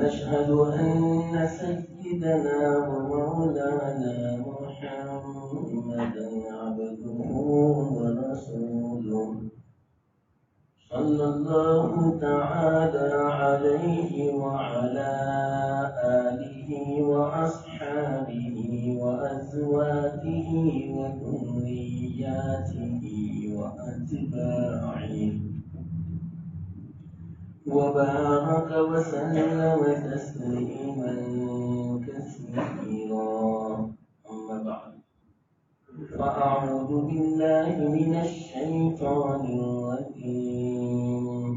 ونشهد أن سيدنا ومولانا محمدا عبده ورسوله صلى الله تعالى عليه وعلى آله وأصحابه وأزواجه وذرياته وأتباعه وبارك وسلم تسليما كثيرا. أما بعد، فأعوذ بالله من الشيطان الرجيم.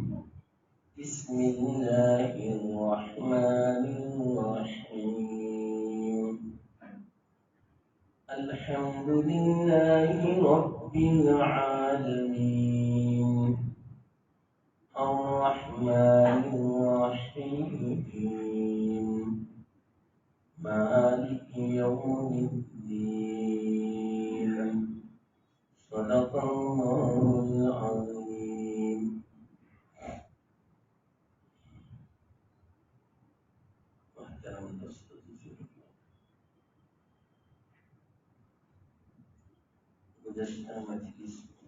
بسم الله الرحمن الرحيم. الحمد لله رب العالمين الرحمن الرحيم مالك يوم الدين. صدق الله العظيم. محترم دوستو، گزشتہ مجلس میں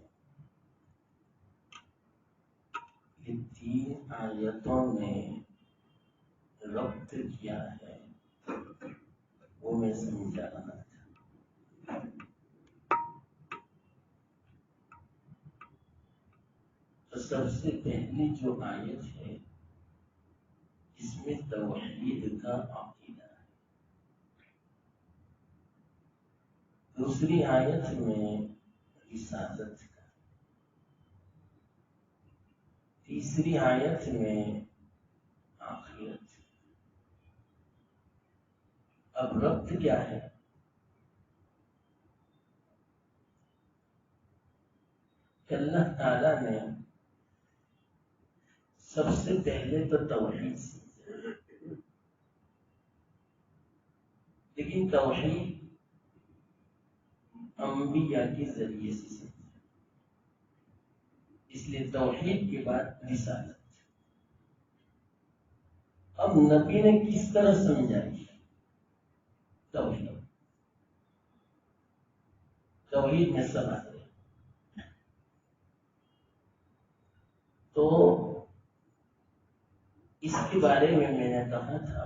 یہ 3 آیتوں میں ربط کیا ہے، وہ میں سمجھا رہا تھا. تو سب سے پہلی جو آیت ہے اس میں توحید کا عقیدہ ہے. دوسری آیت میں رسالت کا. تیسری آیت میں آخرت. اب ربط کیا ہے؟ کہ اللہ تعالیٰ نے سب سے پہلے تو توحید سمجھا، لیکن توحید انبیاء کے ذریعے سے سمجھا، اس لیے توحید کے بعد رسالت. اب نبی نے کس طرح سمجھائی توحید؟ توحید میں سب آتے ہیں. تو اس کے بارے میں نے کہا تھا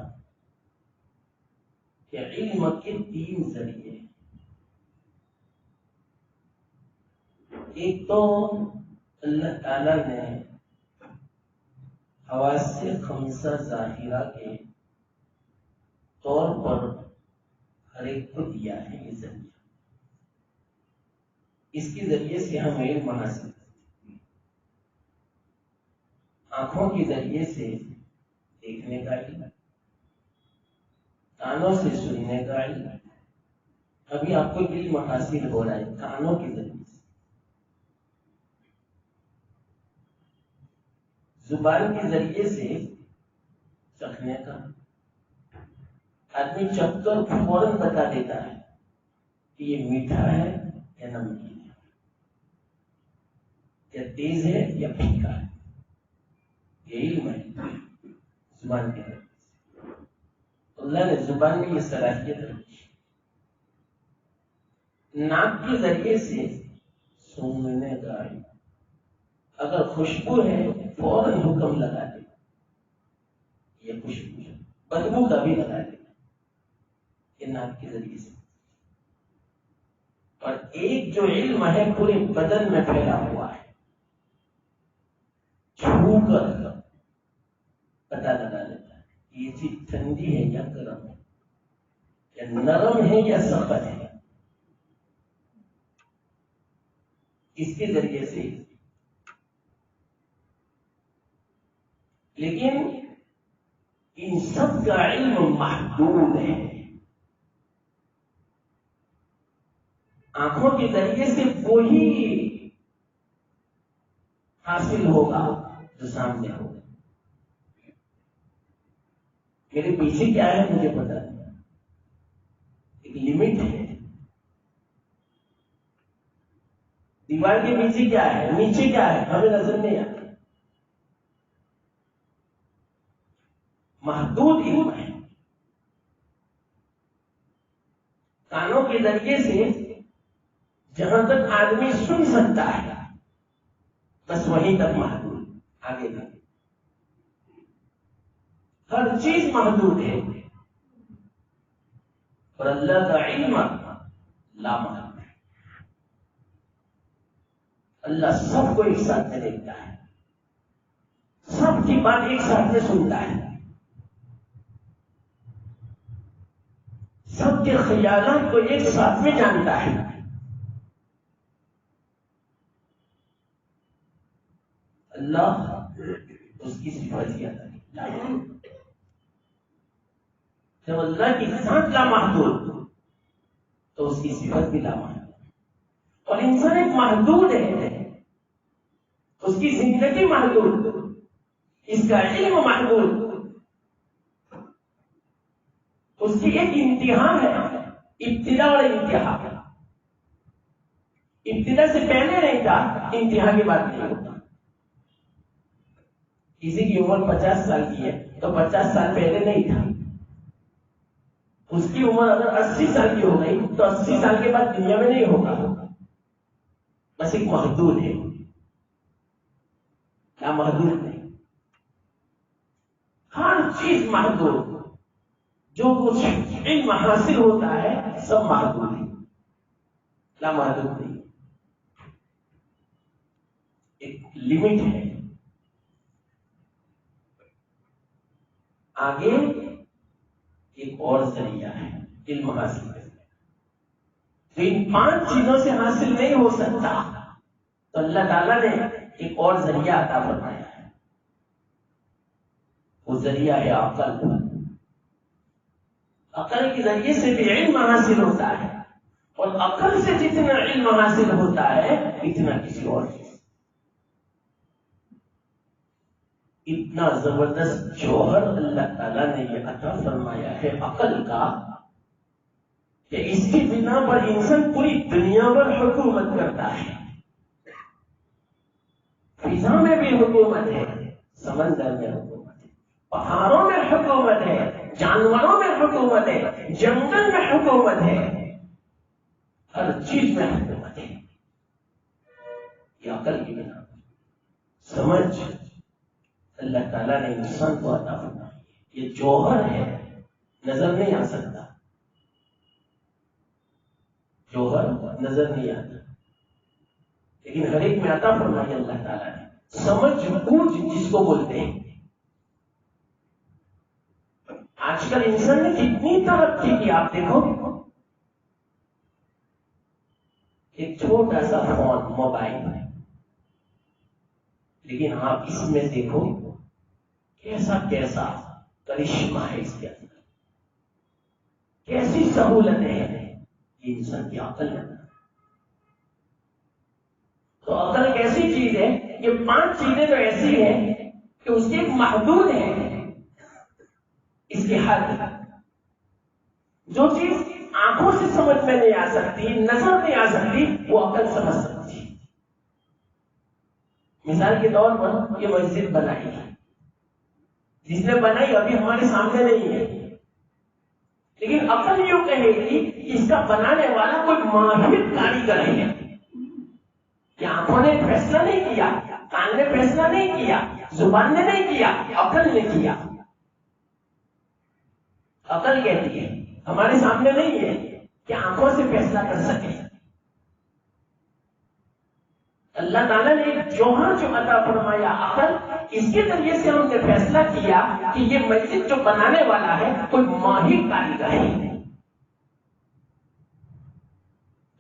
کہ علم کے 3 ذریعے. ایک تو اللہ تعالی نے حواس 5 ظاہرہ کے طور پر ہر ایک کو دیا ہے یہ ذریعہ. اس کے ذریعے سے ہم علم حاصل کرتے ہیں. آنکھوں کے ذریعے سے دیکھنے کا علم، کانوں سے سننے کا علم. ابھی آپ کو علم حاصل ہو رہا ہے کانوں کے ذریعے سے. زبان کے ذریعے سے چکھنے کا. آدمی چکھ کر فوراً بتا دیتا ہے کہ یہ میٹھا ہے یا نمکین ہے، یا تیز ہے یا پھیکا ہے. یہ علم ہے زبان کے ذریعے سے. اللہ نے زبان میں یہ صلاحیت رکھی. ناک کے ذریعے سے سونگنے کا علم. اگر خوشبو ہے فوراً حکم لگا دے یہ خوشبو ہے، بدبو کا بھی لگا دے. یہ ناک کے ذریعے سے. اور ایک جو علم ہے پورے بدن میں پھیلا ہوا ہے، چھو کر پتا لگا لیتا ہے یہ چیز ٹھنڈی ہے یا گرم ہے، یا نرم ہے یا سخت ہے. اس کے ذریعے سے. لیکن ان سب کا علم محدود ہے. آنکھوں کے ذریعے سے وہی حاصل ہوگا جو سامنے ہوگا. میرے پیچھے کیا ہے مجھے پتا نہیں، ایک لمٹ ہے. دیوار کے پیچھے کیا ہے، نیچے کیا ہے، ہمیں نظر نہیں آتا. محدود علم ہے. کانوں کے ذریعے سے جہاں تک آدمی سن سکتا ہے بس وہیں تک محدود، آگے نہیں. ہر چیز محدود ہے اور اللہ کا علم لامحدود ہے. اللہ سب کو ایک ساتھ میں دیکھتا ہے، سب کی بات ایک ساتھ میں سنتا ہے، سب کے خیالات کو ایک ساتھ میں جانتا ہے. اللہ اس کی صفت ہی ادا ہے. جب اللہ کی ذات لامحدود تو اس کی صفت بھی لامحدود. اور انسان ایک محدود ہے، اس کی زندگی محدود، اس کا علم محدود، اس کی ایک انتہا ہے، ابتدا اور انتہا. ابتدا سے پہلے نہیں تھا، انتہا کے بعد نہیں ہوتا. کسی کی عمر 50 سال کی ہے تو 50 سال پہلے نہیں تھا. اس کی عمر اگر 80 سال کی ہو گئی تو 80 سال کے بعد دنیا میں نہیں ہوگا. بس ایک محدود ہے، کیا محدود نہیں. ہر چیز محدود، جو کچھ علم حاصل ہوتا ہے سب محدود ہے، لا محدود نہیں. ایک لمٹ ہے. آگے ایک اور ذریعہ ہے علم حاصل کرنے. تو ان 5 چیزوں سے حاصل نہیں ہو سکتا تو اللہ تعالیٰ نے ایک اور ذریعہ عطا فرمایا ہے. وہ ذریعہ ہے عقل. عقل کے ذریعے سے بھی علم حاصل ہوتا ہے، اور عقل سے جتنا علم حاصل ہوتا ہے اتنا کسی اور چیز. اتنا زبردست جوہر اللہ تعالیٰ نے یہ عطا فرمایا ہے عقل کا کہ اس کی بنا پر انسان پوری دنیا پر حکومت کرتا ہے. فضا میں بھی حکومت ہے، سمندر میں حکومت ہے، پہاڑوں میں حکومت ہے، جانوروں میں حکومت ہے، جنگل میں حکومت ہے، ہر چیز میں حکومت ہے. یہ عقل کی بنا پر سمجھ اللہ تعالیٰ نے انسان کو عطا فرمایا. یہ جوہر ہے، نظر نہیں آ سکتا. جوہر نظر نہیں آتا لیکن ہر ایک میں عطا فرمایا اللہ تعالیٰ نے. سمجھ بوجھ جس کو بولتے ہیں. آج کل انسان نے کتنی ترقی کی آپ دیکھو. ایک چھوٹا سا فون موبائل ہے، لیکن آپ اس میں دیکھو کیسا کیسا کرشمہ ہے اس کے اندر، کیسی سہولتیں ہیں. یہ انسان کی عقل ہے. تو عقل ایک ایسی چیز ہے، یہ 5 چیزیں تو ایسی ہیں کہ اس کی ایک محدود ہے اس کی حد. جو چیز آنکھوں سے سمجھ میں نہیں آ سکتی، نظر نہیں آ سکتی، وہ عقل سمجھ سکتی. مثال کے طور پر یہ مسجد بنائی ہے، جس نے بنائی ابھی ہمارے سامنے نہیں ہے، لیکن عقل یوں کہے گی کہ اس کا بنانے والا کوئی ماہر کاریگر ہے. کہ آنکھوں نے فیصلہ نہیں کیا، کان نے فیصلہ نہیں کیا، زبان نے نہیں کیا، عقل نے کیا. عقل کہتی ہے، ہمارے سامنے نہیں ہے کہ آنکھوں سے فیصلہ کر سکے. اللہ تعالیٰ نے ایک جوہر جو عطا فرمایا عقل، اس کے ذریعے سے ہم نے فیصلہ کیا کہ یہ مسجد جو بنانے والا ہے کوئی ماہر کاریگر ہے.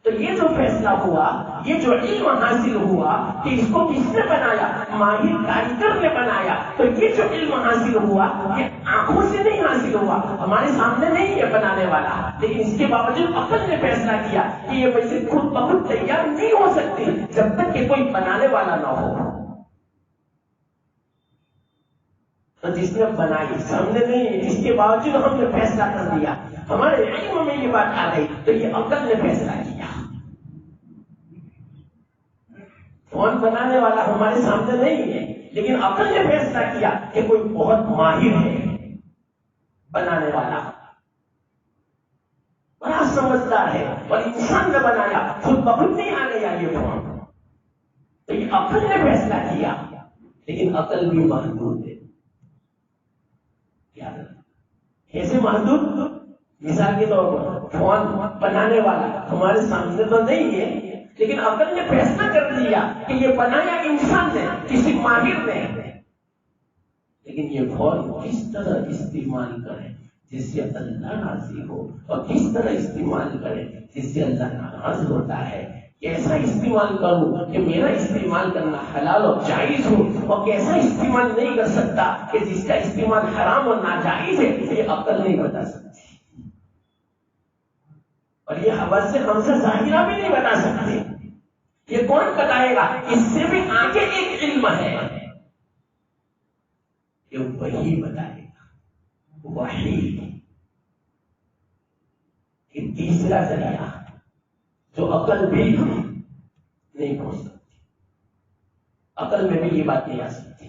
تو یہ جو فیصلہ ہوا، یہ جو علم حاصل ہوا کہ اس کو کس نے بنایا، ماہر کاریگر نے بنایا. تو یہ جو علم حاصل ہوا یہ آنکھوں سے نہیں حاصل ہوا، ہمارے سامنے نہیں ہے بنانے والا، لیکن اس کے باوجود عقل نے فیصلہ کیا کہ یہ مسجد خود بخود تیار نہیں ہو سکتی جب تک کہ کوئی بنانے والا نہ ہو. تو جس نے بنائی سامنے نہیں ہے، جس کے باوجود ہم نے فیصلہ کر دیا، ہمارے علم میں یہ بات آ گئی تو یہ عقل نے فیصلہ کیا. فون بنانے والا ہمارے سامنے نہیں ہے، لیکن عقل نے فیصلہ کیا کہ کوئی بہت ماہر ہے، بنانے والا بڑا سمجھدار ہے، اور انسان نے بنایا، خود بخود نہیں آ گیا یہ فون، تو یہ عقل نے فیصلہ کیا، لیکن عقل بھی محدود ہے. کیسے محدود؟ مثال کے طور پر فون بنانے والا ہمارے سامنے تو نہیں ہے، لیکن عقل نے فیصلہ کر دیا کہ یہ بنایا انسان نے، کسی ماہر نے، لیکن یہ فون کس طرح استعمال کرے جس سے اللہ راضی ہو، اور کس طرح استعمال کرے جس سے اللہ ناراض ہوتا ہے. کیسا استعمال کروں کہ میرا استعمال کرنا حلال اور جائز ہو، اور کیسا استعمال نہیں کر سکتا کہ جس کا استعمال حرام اور ناجائز ہے، یہ عقل نہیں بتا سکتی، اور یہ حوث سے ہم سے ظاہرہ بھی نہیں بتا سکتے. یہ کون بتائے گا؟ اس سے بھی آگے ایک علم ہے، یہ وہی بتائے گا. وحی یہ تیسرا ذریعہ جو عقل بھی نہیں پہنچ سکتی، عقل میں بھی یہ بات نہیں آ سکتی.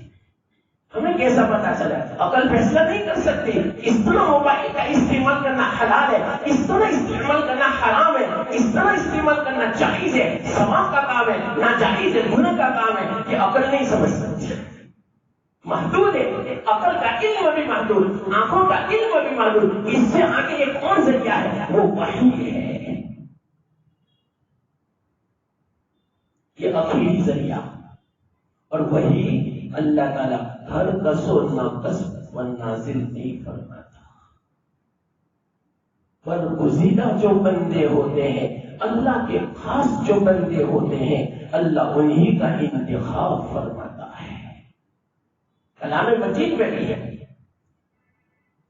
ہمیں کیسا پتا چلا؟ عقل فیصلہ نہیں کر سکتی اس طرح موبائل کا استعمال کرنا حلال ہے، اس طرح استعمال کرنا حرام ہے، اس طرح استعمال کرنا جائز ہے، ثواب کا کام ہے، ناجائز ہے، گناہ کا کام ہے. یہ عقل نہیں سمجھ سکتی، محدود ہے. عقل کا علم بھی محدود، آنکھوں کا علم بھی محدود. اس سے آگے ایک کون ذریعہ ہے؟ وہ وحی ہے، یہ آخری ذریعہ. اور وہی اللہ تعالیٰ ہر کس و ناقص و نازل نہیں فرماتا. پر گزیدہ جو بندے ہوتے ہیں، اللہ کے خاص جو بندے ہوتے ہیں، اللہ انہی کا انتخاب فرماتا ہے. کلام مجید میں بھی ہے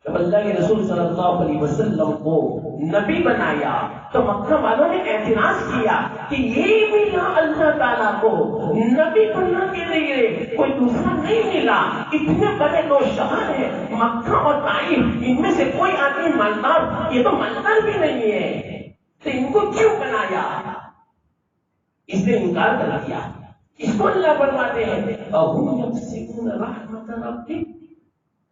جب اللہ کے رسول صلی اللہ علیہ وسلم کو نبی بنایا تو مکہ والوں نے اعتراض کیا کہ یہ ملا اللہ تعالیٰ کو نبی بننے کے لیے کوئی دوسرا نہیں ملا. اتنے بڑے دو شہر ہیں مکہ اور طائف، ان میں سے کوئی آدمی مالدار، یہ تو مالدار بھی نہیں ہے، تو ان کو کیوں بنایا؟ اس نے انکار کر دیا. اس کو اللہ فرماتے ہیں اَهُمْ يَقْسِمُونَ رَحْمَتَ رَبِّكَ،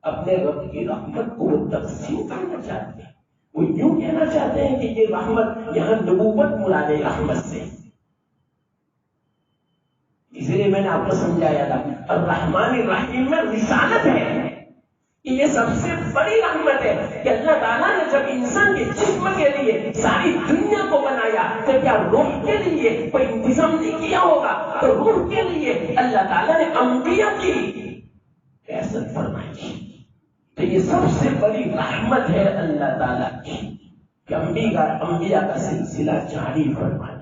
اپنے رب کی رحمت کو وہ تقسیم کرنا چاہتے ہیں. وہ یوں کہنا چاہتے ہیں کہ یہ رحمت، یہاں نبوت مراد ہے رحمت سے. اس لیے میں نے آپ کو سمجھایا تھا الرحمن الرحیم میں رسالت ہے، یہ سب سے بڑی رحمت ہے کہ اللہ تعالیٰ نے جب انسان کے جسم کے لیے ساری دنیا کو بنایا تو کیا روح کے لیے کوئی انتظام نہیں کیا ہوگا؟ تو روح کے لیے اللہ تعالیٰ نے انبیاء کی فیصلت فرمائی. تو یہ سب سے بڑی رحمت ہے اللہ تعالیٰ کی کہ انبیاء کا سلسلہ جاری فرمانا.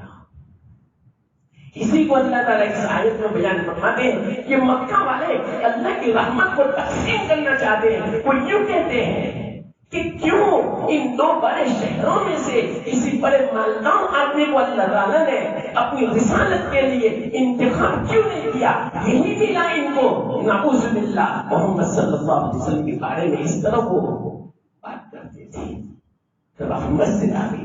اسی کو اللہ تعالیٰ اس آیت میں بیان فرماتے ہیں. یہ مکہ والے اللہ کی رحمت کو تقسیم کرنا چاہتے ہیں. وہ یوں کہتے ہیں کہ کیوں ان دو بڑے شہروں میں سے کسی بڑے مالدار آدمی کو اللہ تعالیٰ نے اپنی رسالت کے لیے انتخاب کیوں نہیں کیا؟ یہی ملا ان کو. نعوذ باللہ محمد صلی اللہ علیہ وسلم کے بارے میں اس طرح وہ بات کرتے تھے. رحمت سے داخل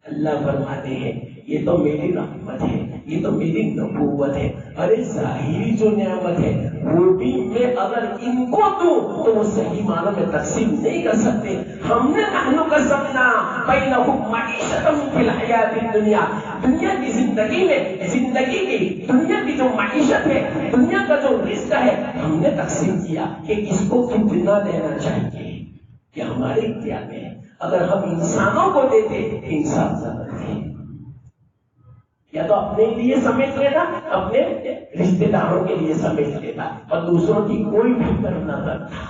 اللہ فرماتے ہیں یہ تو میری رحمت ہے، یہ تو میری نبوت ہے. ارے ظاہری جو نعمت ہے وہ بھی میں اگر ان کو دوں تو وہ صحیح معنوں میں تقسیم نہیں کر سکتے. ہم نے نحن قسمنا بینہم معیشتہم فی الحیات الدنیا، دنیا کی زندگی میں، زندگی کی دنیا کی جو معیشت ہے، دنیا کا جو رزق ہے، ہم نے تقسیم کیا کہ اس کو کتنا دینا چاہیے. کہ ہمارے اختیار میں ہے. اگر ہم انسانوں کو دیتے انسان زیادہ تھے، یا تو اپنے لیے سمیٹ لیتا، اپنے رشتے داروں کے لیے سمیٹ لیتا، اور دوسروں کی کوئی فکر نہ کرتا.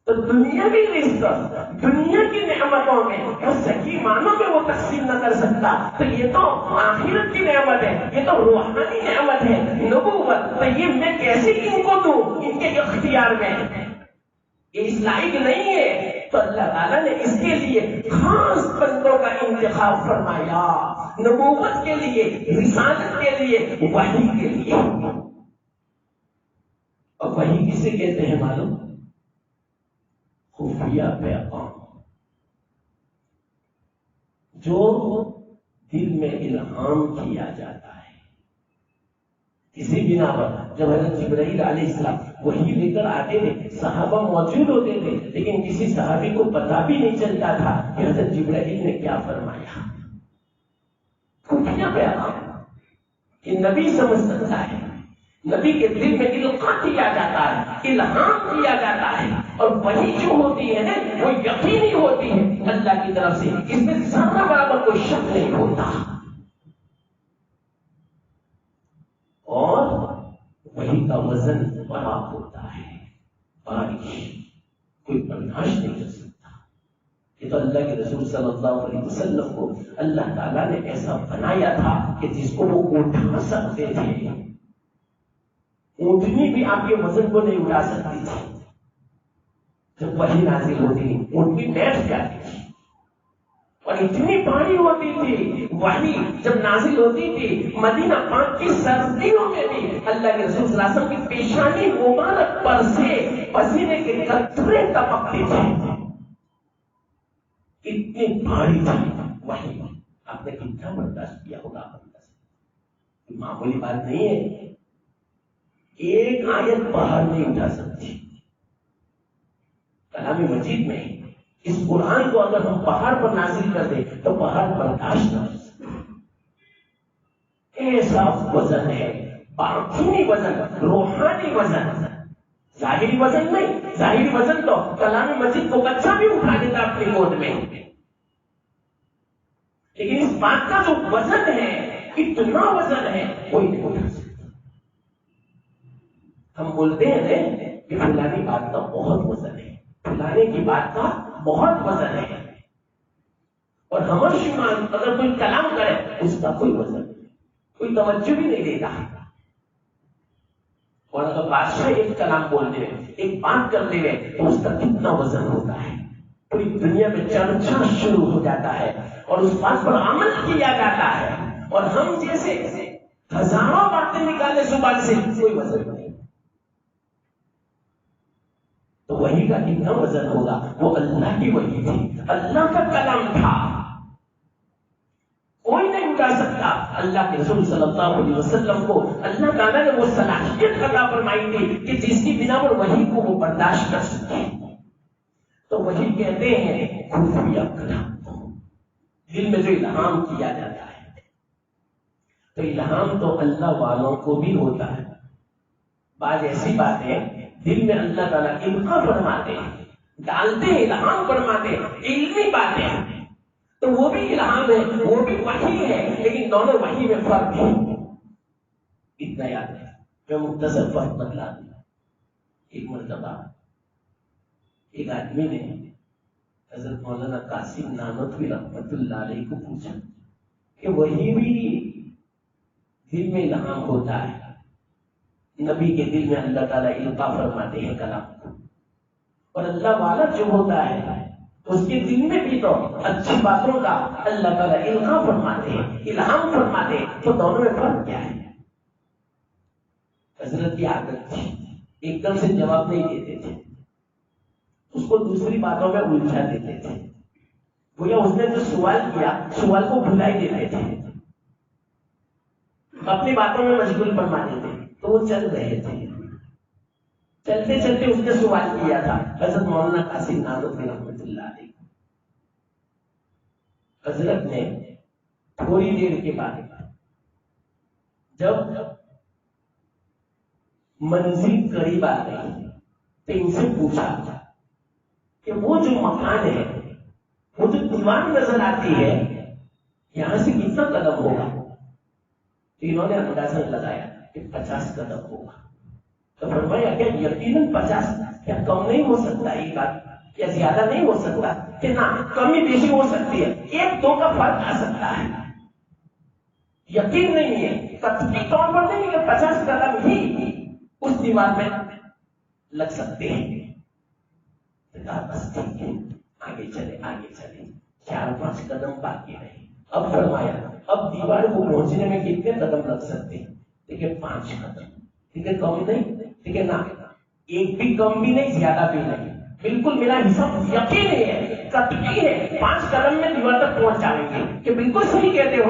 تو دنیا کی رزق، دنیا کی نعمتوں میں جو صحیح معنوں میں وہ تقسیم نہ کر سکتا، تو یہ تو آخرت کی نعمت ہے، یہ تو روحانی نعمت ہے، نبوت. تو یہ میں کیسے ان کو دوں؟ ان کے اختیار میں یہ اس لائق نہیں ہے. تو اللہ تعالیٰ نے اس کے لیے خاص بندوں کا انتخاب فرمایا، نبوت کے لیے، رسالت کے لیے، وحی کے لیے. اور وحی کسے کہتے ہیں معلوم؟ خفیہ پیغام، جو دل میں الہام کیا جاتا ہے، اسی بنا پر جب حضرت جبرائیل علیہ السلام وہی لے کر آتے تھے، صحابہ موجود ہوتے تھے، لیکن کسی صحابی کو پتا بھی نہیں چلتا تھا کہ حضرت جبرائیل نے کیا فرمایا۔ خفیہ پیغام کہ نبی سمجھ سکتا ہے، نبی کے دل میں القاء کیا جاتا ہے، الہام کیا جاتا ہے، اور وہی جو ہوتی ہے نا وہ یقینی ہوتی ہے اللہ کی طرف سے، اس میں ذرہ برابر کوئی شک نہیں ہوتا، اور وہی کا وزن بڑا ہوتا ہے۔ بارش کوئی برداشت نہیں کر سکتا۔ یہ تو اللہ کے رسول صلی اللہ علیہ وسلم کو اللہ تعالیٰ نے ایسا بنایا تھا کہ جس کو وہ اٹھا سکتے تھے، اونٹنی بھی آپ کے وزن کو نہیں اٹھا سکتی تھی۔ جب وحی نازل ہوتی اونٹنی بیٹھ جاتی تھی، اور اتنی بھاری ہوتی تھی وحی جب نازل ہوتی تھی، مدینہ پاک کی سردیوں میں بھی اللہ کے رسول صلی اللہ علیہ وسلم کی پیشانی مبارک پر سے پسینے کے قطرے ٹپکتے تھے، اتنی بھاری تھی وحی۔ آپ نے کتنا برداشت کیا ہوگا؟ معمولی بات نہیں ہے، ایک آیت پہاڑ نہیں اٹھا سکتی۔ کلام مجید میں اس قرآن کو اگر ہم پہاڑ پر نازل کر دیں تو پہاڑ برداشت نہ کر سکتے، ایسا وزن ہے، باطنی وزن، روحانی وزن، ظاہری وزن نہیں۔ ظاہری وزن تو کلام مجید کو بچہ بھی اٹھا دیتا اپنی گود میں، لیکن اس بات کا جو وزن ہے، اتنا وزن ہے، کوئی نہیں اٹھا سکتا۔ ہم بولتے ہیں کہ فلانی بات کا بہت وزن ہے، فلانے کی بات کا بہت وزن ہے، اور ہمر شمان اگر کوئی کلام کرے اس کا کوئی وزن نہیں، کوئی توجہ بھی نہیں دیتا۔ اور اگر بادشاہ ایک کلام بولتے ہوئے، ایک بات کرتے ہوئے، تو اس کا کتنا وزن ہوتا ہے، پوری دنیا میں چرچا شروع ہو جاتا ہے، اور اس بات پر عمل کیا جاتا ہے، اور ہم جیسے ہزاروں باتیں نکالنے صبح سے کوئی وزن نہیں۔ تو وحی کا کتنا وزن ہوگا؟ وہ اللہ کی وحی تھی، اللہ کا کلام تھا، کوئی نہیں اٹھا سکتا۔ اللہ کے رسول صلی اللہ علیہ وسلم کو اللہ تعالیٰ نے وہ صلاحیت عطا فرمائی تھی کہ جس کی بنا پر وحی کو وہ برداشت کر سکے۔ تو وحی کہتے ہیں خفیہ کلام، دل میں جو الہام کیا جاتا ہے۔ تو الہام تو اللہ والوں کو بھی ہوتا ہے، بعض ایسی باتیں دل میں اللہ تعالیٰ القاء فرماتے ہیں، ڈالتے ہیں، الہام فرماتے ہیں، علمی باتیں، تو وہ بھی الہام ہے، وہ بھی وحی ہے، لیکن دونوں وحی میں فرق ہے۔ اتنا یاد ہے، میں مختصر فرق بتلا دوں۔ ایک مرتبہ ایک آدمی نے حضرت مولانا قاسم نانوتوی رحمۃ اللہ علیہ کو پوچھا کہ وہی بھی دل میں الہام ہوتا ہے، نبی کے دل میں اللہ تعالیٰ القاء فرماتے ہیں کلام کو، اور اللہ والا جو ہوتا ہے اس کے دل میں بھی تو اچھی باتوں کا اللہ تعالیٰ القاء فرماتے ہیں، الہام فرماتے ہیں، تو دونوں میں فرق کیا ہے؟ حضرت کی عادت تھی ایک دم سے جواب نہیں دیتے تھے، اس کو دوسری باتوں میں الجھا دیتے تھے، گویا اس نے جو سوال کیا سوال کو بھلا ہی دیتے تھے، اپنی باتوں میں مشغول فرما دیتے، تو وہ چل رہے تھے، چلتے چلتے اس نے سوال کیا تھا حضرت مولانا قاسم نانوتوی رحمۃ اللہ علیہ۔ حضرت نے تھوڑی دیر کے بعد جب منزل قریب آ گئی تو ان سے پوچھا کہ وہ جو مکان ہے، وہ جو دیوار نظر آتی ہے، یہاں سے کتنا قدم ہوگا؟ تو انہوں نے اندازہ لگایا کہ 50 قدم ہوگا۔ تو فرمایا کہ یقیناً 50، کیا کم نہیں ہو سکتا یہ بات، کیا زیادہ نہیں ہو سکتا؟ کہ نہ، کمی بیشی ہو سکتی ہے، 1-2 کا فرق آ سکتا ہے، یقین نہیں ہے، قطعی طور پر نہیں کہ 50 قدم ہی اس دیوار میں لگ سکتے ہیں۔ بس ٹھیک ہے، آگے چلے 4-5 قدم باقی رہے۔ اب فرمایا اب دیوار کو پہنچنے میں کتنے قدم لگ سکتے ہیں؟ ٹھیک ہے 5 قدم، ٹھیک ہے کم نہیں، ٹھیک ہے نہ، ایک بھی کم بھی نہیں، زیادہ بھی نہیں، بالکل میرا حساب یقین ہے، قطعی ہے، 5 قدم میں دیوار تک پہنچ جائیں گے، کہ بالکل صحیح کہتے ہو۔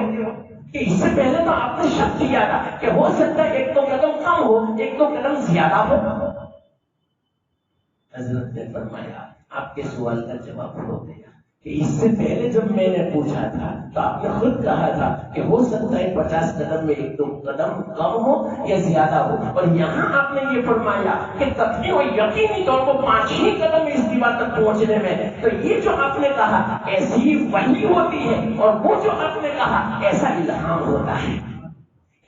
کہ اس سے پہلے تو آپ نے شک کیا تھا کہ ہو سکتا ہے ایک دو قدم کم ہو، ایک دو قدم زیادہ ہو. حضرت نے فرمایا آپ کے سوال کا جواب ہو گیا کہ اس سے پہلے جب میں نے پوچھا تھا تو آپ نے خود کہا تھا کہ ہو سکتا ہے 50 قدم میں ایک دو قدم کم ہو یا زیادہ ہو، اور یہاں آپ نے یہ فرمایا کہ قطعی اور یقینی طور پر 5 ہی قدم اس دیوار تک پہنچنے میں. تو یہ جو آپ نے کہا ایسی وحی ہوتی ہے، اور وہ جو آپ نے کہا ایسا الہام ہوتا ہے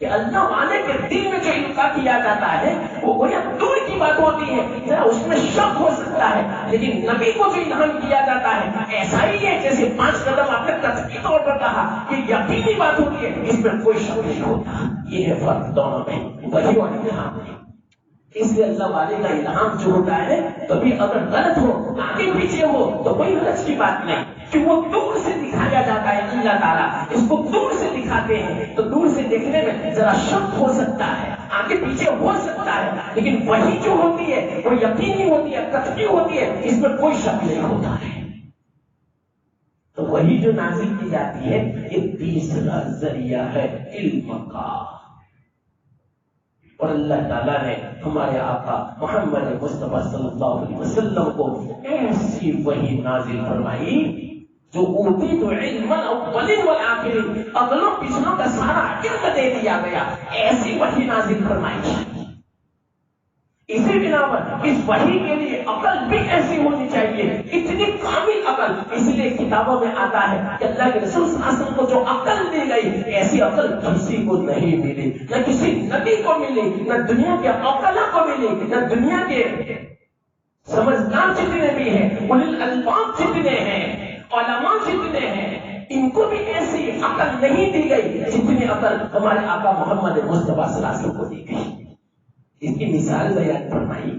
کہ اللہ والے کے دل میں جو القاء کیا جاتا ہے وہ گویا دور کی بات ہوتی ہے، ذرا اس میں شک ہو سکتا ہے، لیکن نبی کو جو الہام کیا جاتا ہے ایسا ہی ہے جیسے 5 قدم آپ نے قطعی طور پر کہا کہ یقینی بات ہوتی ہے، اس میں کوئی شک نہیں ہوتا. یہ ہے فرق دونوں میں، وحی اور الہام. اس لیے اللہ والے کا الہام جو ہوتا ہے کبھی اگر غلط ہو، آگے پیچھے ہو تو کوئی حرج کی بات نہیں، کہ وہ دور سے دکھایا جاتا ہے. اللہ تعالیٰ اس کو دور سے دکھاتے ہیں تو دور سے دیکھنے میں ذرا شک ہو سکتا ہے، آگے پیچھے ہو سکتا ہے، لیکن وہی جو ہوتی ہے وہ یقینی ہوتی ہے، قطعی ہوتی ہے، اس میں کوئی شک نہیں ہوتا ہے. تو وہی جو نازل کی جاتی ہے یہ تیسرا ذریعہ ہے علم کا. اور اللہ تعالیٰ نے ہمارے آقا محمد مصطفیٰ صلی اللہ علیہ وسلم کو ایسی وحی نازل فرمائی جو اوتیت علم الاولین والآخرین، اگلوں پچھلوں کا سارا علم دے دیا گیا. ایسی وحی نازل فرمائی. اسی بنا پر اس وحی کے لیے عقل بھی ایسی ہونی چاہیے، اتنی کامل عقل. اس لیے کتابوں میں آتا ہے کہ اللہ کے رسول صلی اللہ علیہ وسلم کو جو عقل دی گئی ایسی عقل کسی کو نہیں ملی، نہ کسی نبی کو ملی، نہ دنیا کے عقلاء کو ملی، نہ دنیا کے سمجھدار جتنے بھی ہیں، اولو الالباب جتنے ہیں، علماء جتنے ہیں، ان کو بھی ایسی عقل نہیں دی گئی جتنی عقل ہمارے آقا محمد مصطفیٰ صلی اللہ علیہ وسلم کو دی گئی. اس کی مثال بیان فرمائی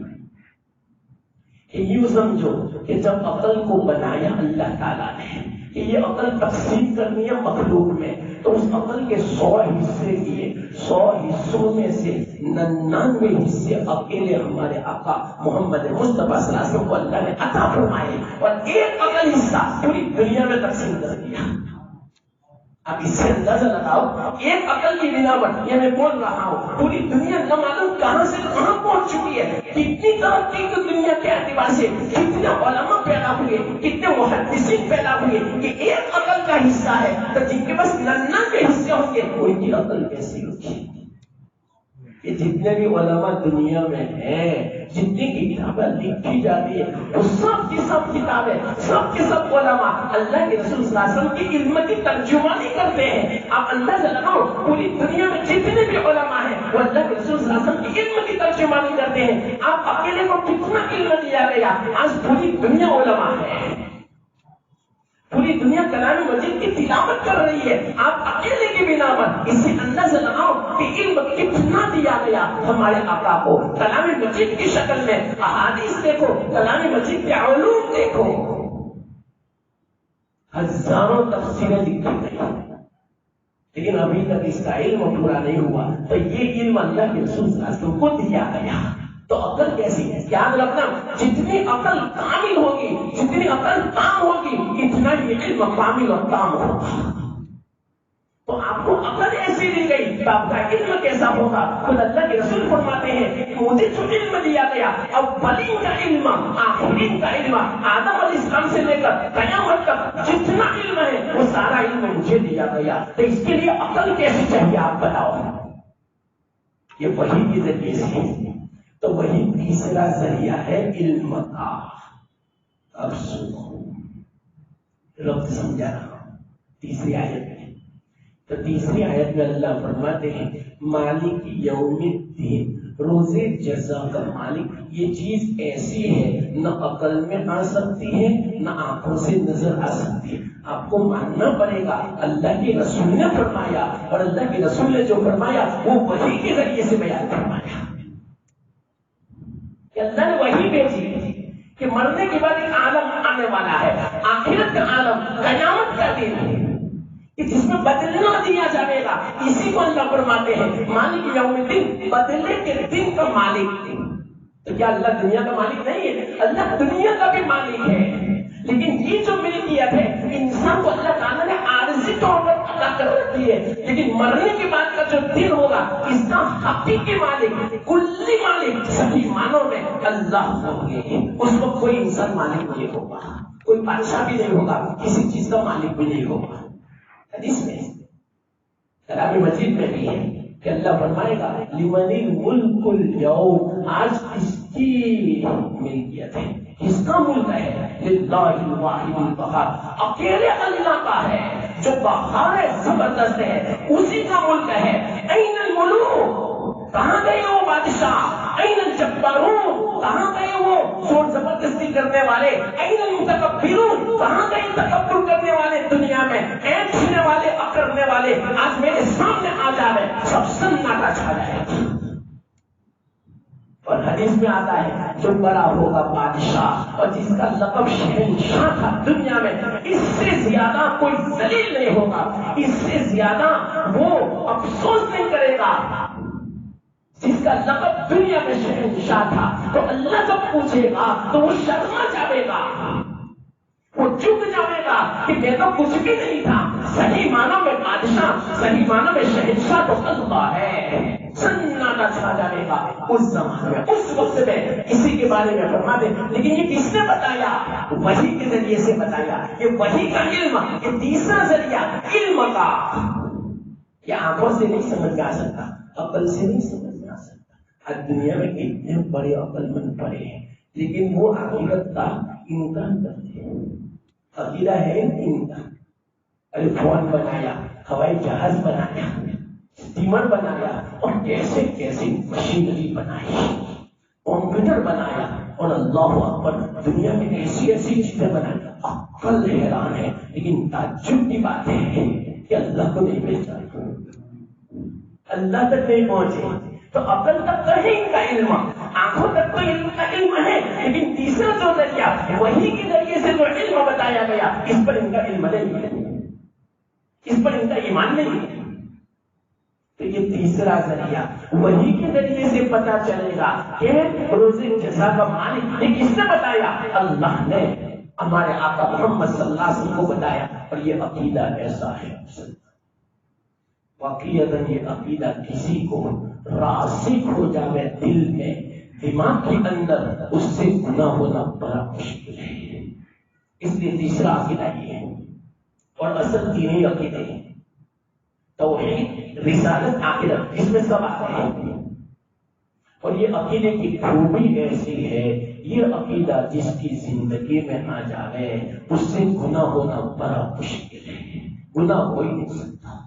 کہ یوں سمجھو کہ جب عقل کو بنایا اللہ تعالیٰ نے کہ یہ عقل تقسیم کرنی ہے مخلوق میں، تو اس عقل کے 100 حصے کیے، 100 حصوں میں سے 99 حصے اکیلے ہمارے آقا محمد مصطفیٰ صلی اللہ علیہ وسلم کو اللہ نے عطا فرمائے، اور ایک عقل حصہ پوری دنیا میں تقسیم کر دیا. اب اس سے اندازہ لگاؤ، ایک عقل کی بنا پر یہ میں بول رہا ہوں پوری دنیا نہ معلوم کہاں سے کہاں پہنچ چکی ہے. کتنی ترقی کی دنیا کے اعتبار سے کتنے علماء پیدا ہوئے، کتنے محدثین پیدا ہوئے، کہ ایک عقل کا حصہ ہے تو جن کے پاس 99 حصے ہوں گے ان کی عقل کیسی ہوگی. یہ جتنے بھی علماء دنیا میں ہیں، جتنی کتابیں لکھی جاتی ہیں، وہ سب کی سب کتابیں، سب کے سب علماء اللہ کے رسول صلی اللہ علیہ وسلم کی علم کی ترجمانی کرتے ہیں. آپ اندازہ لگاؤ پوری دنیا میں جتنے بھی علماء ہیں وہ اللہ کے رسول صلی اللہ علیہ وسلم کی علم کی ترجمانی کرتے ہیں. آپ اکیلے کو کتنا علم دیا گیا؟ آج پوری دنیا علماء ہے، پوری دنیا کلام مجید کی تلاوت کر رہی ہے، آپ اکیلے کی بنا پر. اس سے اندازہ لگاؤ کہ علم کتنا دیا گیا ہمارے آقا کو. کلام مجید کی شکل میں احادیث دیکھو، کلام مجید کے علوم دیکھو، ہزاروں تفسیریں لکھی گئی، لیکن ابھی تک اس کا علم پورا نہیں ہوا. تو یہ علم اللہ کے رسول صلی اللہ علیہ وسلم کو دیا گیا. تو عقل کیسی ہے؟ یاد رکھنا، جتنی عقل کامل ہوگی، جتنی عقل تام ہوگی، اتنا ہی علم کامل اور تام ہوگا. تو آپ کو عقل ایسی دی گئی تو آپ کا علم کیسا ہوگا؟ خود اللہ کے رسول فرماتے ہیں کہ مجھے جو علم دیا گیا، اولین کا علم، آخرین کا علم، آدم علیہ السلام سے لے کر قیامت تک جتنا علم ہے وہ سارا علم مجھے دیا گیا. تو اس کے لیے عقل کیسی چاہیے آپ بتاؤ؟ یہ وحی کے ذریعے سے. تو وہی تیسرا ذریعہ ہے علم کا. اب سنو، رب سمجھا رہا ہوں تیسری آیت میں. تو تیسری آیت میں اللہ فرماتے ہیں مالک یوم الدین، روز جزا کا مالک. یہ چیز ایسی ہے نہ عقل میں آ سکتی ہے نہ آنکھوں سے نظر آ سکتی ہے. آپ کو ماننا پڑے گا اللہ کے رسول نے فرمایا، اور اللہ کے رسول نے جو فرمایا وہ وحی کے ذریعے سے بیان فرمایا. کہ اللہ نے وحی بھیجی کہ مرنے کے بعد ایک عالم آنے والا ہے، آخرت کا عالم، قیامت کا دن کہ جس میں بدلنا دیا جائے گا. اسی کو اللہ فرماتے ہیں مالک یوم الدین، بدلے کے دن کا مالک. تو کیا اللہ دنیا کا مالک نہیں ہے؟ اللہ دنیا کا بھی مالک ہے، لیکن یہ جو ملکیت ہے انسان کو اللہ تعالیٰ نے عارضی طور پر عطا کر رکھی ہے. لیکن حقیقی مالک، کلی مالک صحیح معنوں میں اللہ ہوں گے. اس وقت کوئی انسان مالک نہیں ہوگا، کوئی بادشاہ بھی نہیں ہوگا، کسی چیز کا مالک بھی نہیں ہوگا. حدیث میں کلام مجید میں بھی ہے کہ اللہ فرمائے گا لمن الملک اليوم، آج کس کی ملکیت ہے، کس کا ملک ہے؟ للہ الواحد القہار، اکیلے اللہ کا ہے جو قہار ہے، زبردست ہے، اسی کا ملک ہے. این الملوک، کہاں گئے وہ بادشاہ؟ این الجبارون، کہاں گئے وہ زور زبردستی کرنے والے؟ این المتکبرون، کہاں گئے تکبر کرنے والے دنیا میں، اینٹنے والے، اکڑنے والے؟ آج میرے سامنے آ جائے سب سناٹا چھا جائے. اور حدیث میں آتا ہے جو بڑا ہوگا بادشاہ اور جس کا لقب شہنشاہ تھا دنیا میں، اس سے زیادہ کوئی ذلیل نہیں ہوگا، اس سے زیادہ وہ افسوس نہیں کرے گا. جس کا لقب دنیا میں شہنشاہ تھا، تو اللہ جب پوچھے گا تو وہ شرما جائے گا، وہ چپ جائے گا کہ میں تو کچھ بھی نہیں تھا. صحیح معنوں میں بادشاہ، صحیح معنوں میں شہنشاہ تو اللہ ہے. سناٹا چھا جائے گا اس زمانے میں، اس وقت میں. اسی کے بارے میں فرما دیں، لیکن یہ کس نے بتایا؟ وحی کے ذریعے سے بتایا. یہ وحی کا علم، یہ تیسرا ذریعہ علم کا. یہ آنکھوں سے نہیں سمجھ میں آ سکتا، عقل سے نہیں سمجھ میں آ سکتا. آج دنیا میں کتنے بڑے عقل مند پڑے ہیں، لیکن وہ آخرت کا انکار کرتے ہیں. عقیدہ ہے ان کا. ارے فون بنایا، ہوائی جہاز بنایا، اسٹیمر بنایا، اور کیسے کیسے مشینری بنائی، کمپیوٹر بنایا، اور اللہ اکبر دنیا میں ایسی ایسی چیزیں بنائی. عقل حیران ہے. لیکن تعجب کی بات ہے کہ اللہ کو نہیں پہچانا، اللہ تک نہیں پہنچے. تو عقل تک تو ہے ان کا علم، آنکھوں تک تو علم کا علم ہے، لیکن تیسرا جو ذریعہ وحی کے ذریعے سے جو علم بتایا گیا، اس پر ان کا علم نہیں ہے، اس پر ان کا ایمان نہیں ہے. تو یہ تیسرا ذریعہ وحی کے ذریعے سے پتا چلے گا کہ روز جزا کا مالک. یہ کس نے بتایا؟ اللہ نے ہمارے آقا محمد صلی اللہ علیہ وسلم کو بتایا. اور یہ عقیدہ ایسا ہے، واقعیتاً یہ عقیدہ کسی کو راسخ ہو جائے دل میں، دماغ کے اندر، اس سے گناہ ہونا بڑا مشکل ہے. اس لیے تیسرا عقیدہ یہ ہے. اور اصل تینوں عقیدے ہیں، توحید، رسالت، آخرت، اس میں سب آتے ہیں. اور یہ عقیدے کی خوبی ایسی ہے، یہ عقیدہ جس کی زندگی میں آ جائے اس سے گناہ ہونا بڑا مشکل ہے. گناہ ہو ہی نہیں سکتا.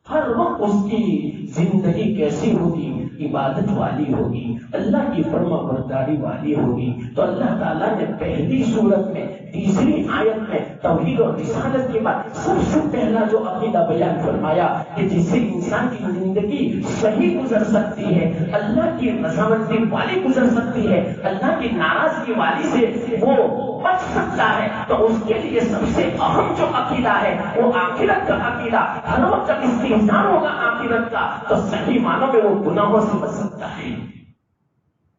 ہر وقت اس کی زندگی کیسی ہوگی؟ عبادت والی ہوگی، اللہ کی فرما برداری والی ہوگی. تو اللہ تعالیٰ نے پہلی صورت میں، تیسری آیت میں توحید اور رسالت کے بعد سب سے پہلا جو عقیدہ بیان فرمایا کہ جس سے انسان کی زندگی صحیح گزر سکتی ہے، اللہ کی رضامندی والی گزر سکتی ہے، اللہ کی ناراضگی والی سے وہ بچ سکتا ہے. تو اس کے لیے سب سے اہم جو عقیدہ ہے وہ آخرت کا عقیدہ. ہر وقت جب استحضار ہوگا آخرت کا تو صحیح معنوں میں وہ گناہوں سے بچ سکتا ہے،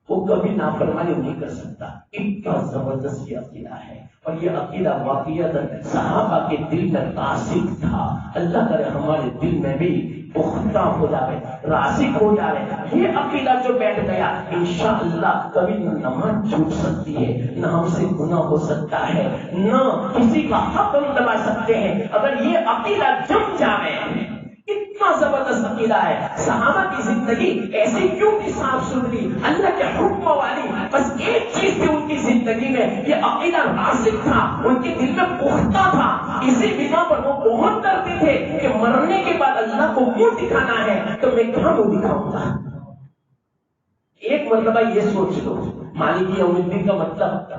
وہ کبھی نافرمانی نہیں کر سکتا. اتنا زبردست یہ عقیدہ ہے. اور یہ عقیدہ واقعیت صحابہ کے دل میں راسخ تھا. اللہ کرے ہمارے دل میں بھی پختہ ہو جائے، راسخ ہو جائے. یہ عقیدہ جو بیٹھ گیا، انشاءاللہ کبھی نہ نماز چھوٹ سکتی ہے، نہ ہم سے گناہ ہو سکتا ہے، نہ کسی کا حق ہم دبا سکتے ہیں. اگر یہ عقیدہ جم جائے، اتنا زبردست عقیدہ ہے. صحابہ کی زندگی ایسی کیوں تھی صاف ستھری، اللہ کے حکم والی؟ بس ایک چیز تھی ان کی زندگی میں، یہ عقیدہ راسخ تھا، ان کے دل میں پختہ تھا. اسی بنا پر وہ بہت ڈرتے تھے کہ مرنے کے بعد اللہ کو منہ دکھانا ہے تو میں کہاں منہ دکھاؤں گا. ایک مرتبہ یہ سوچ لو، مالک یوم الدین کا مطلب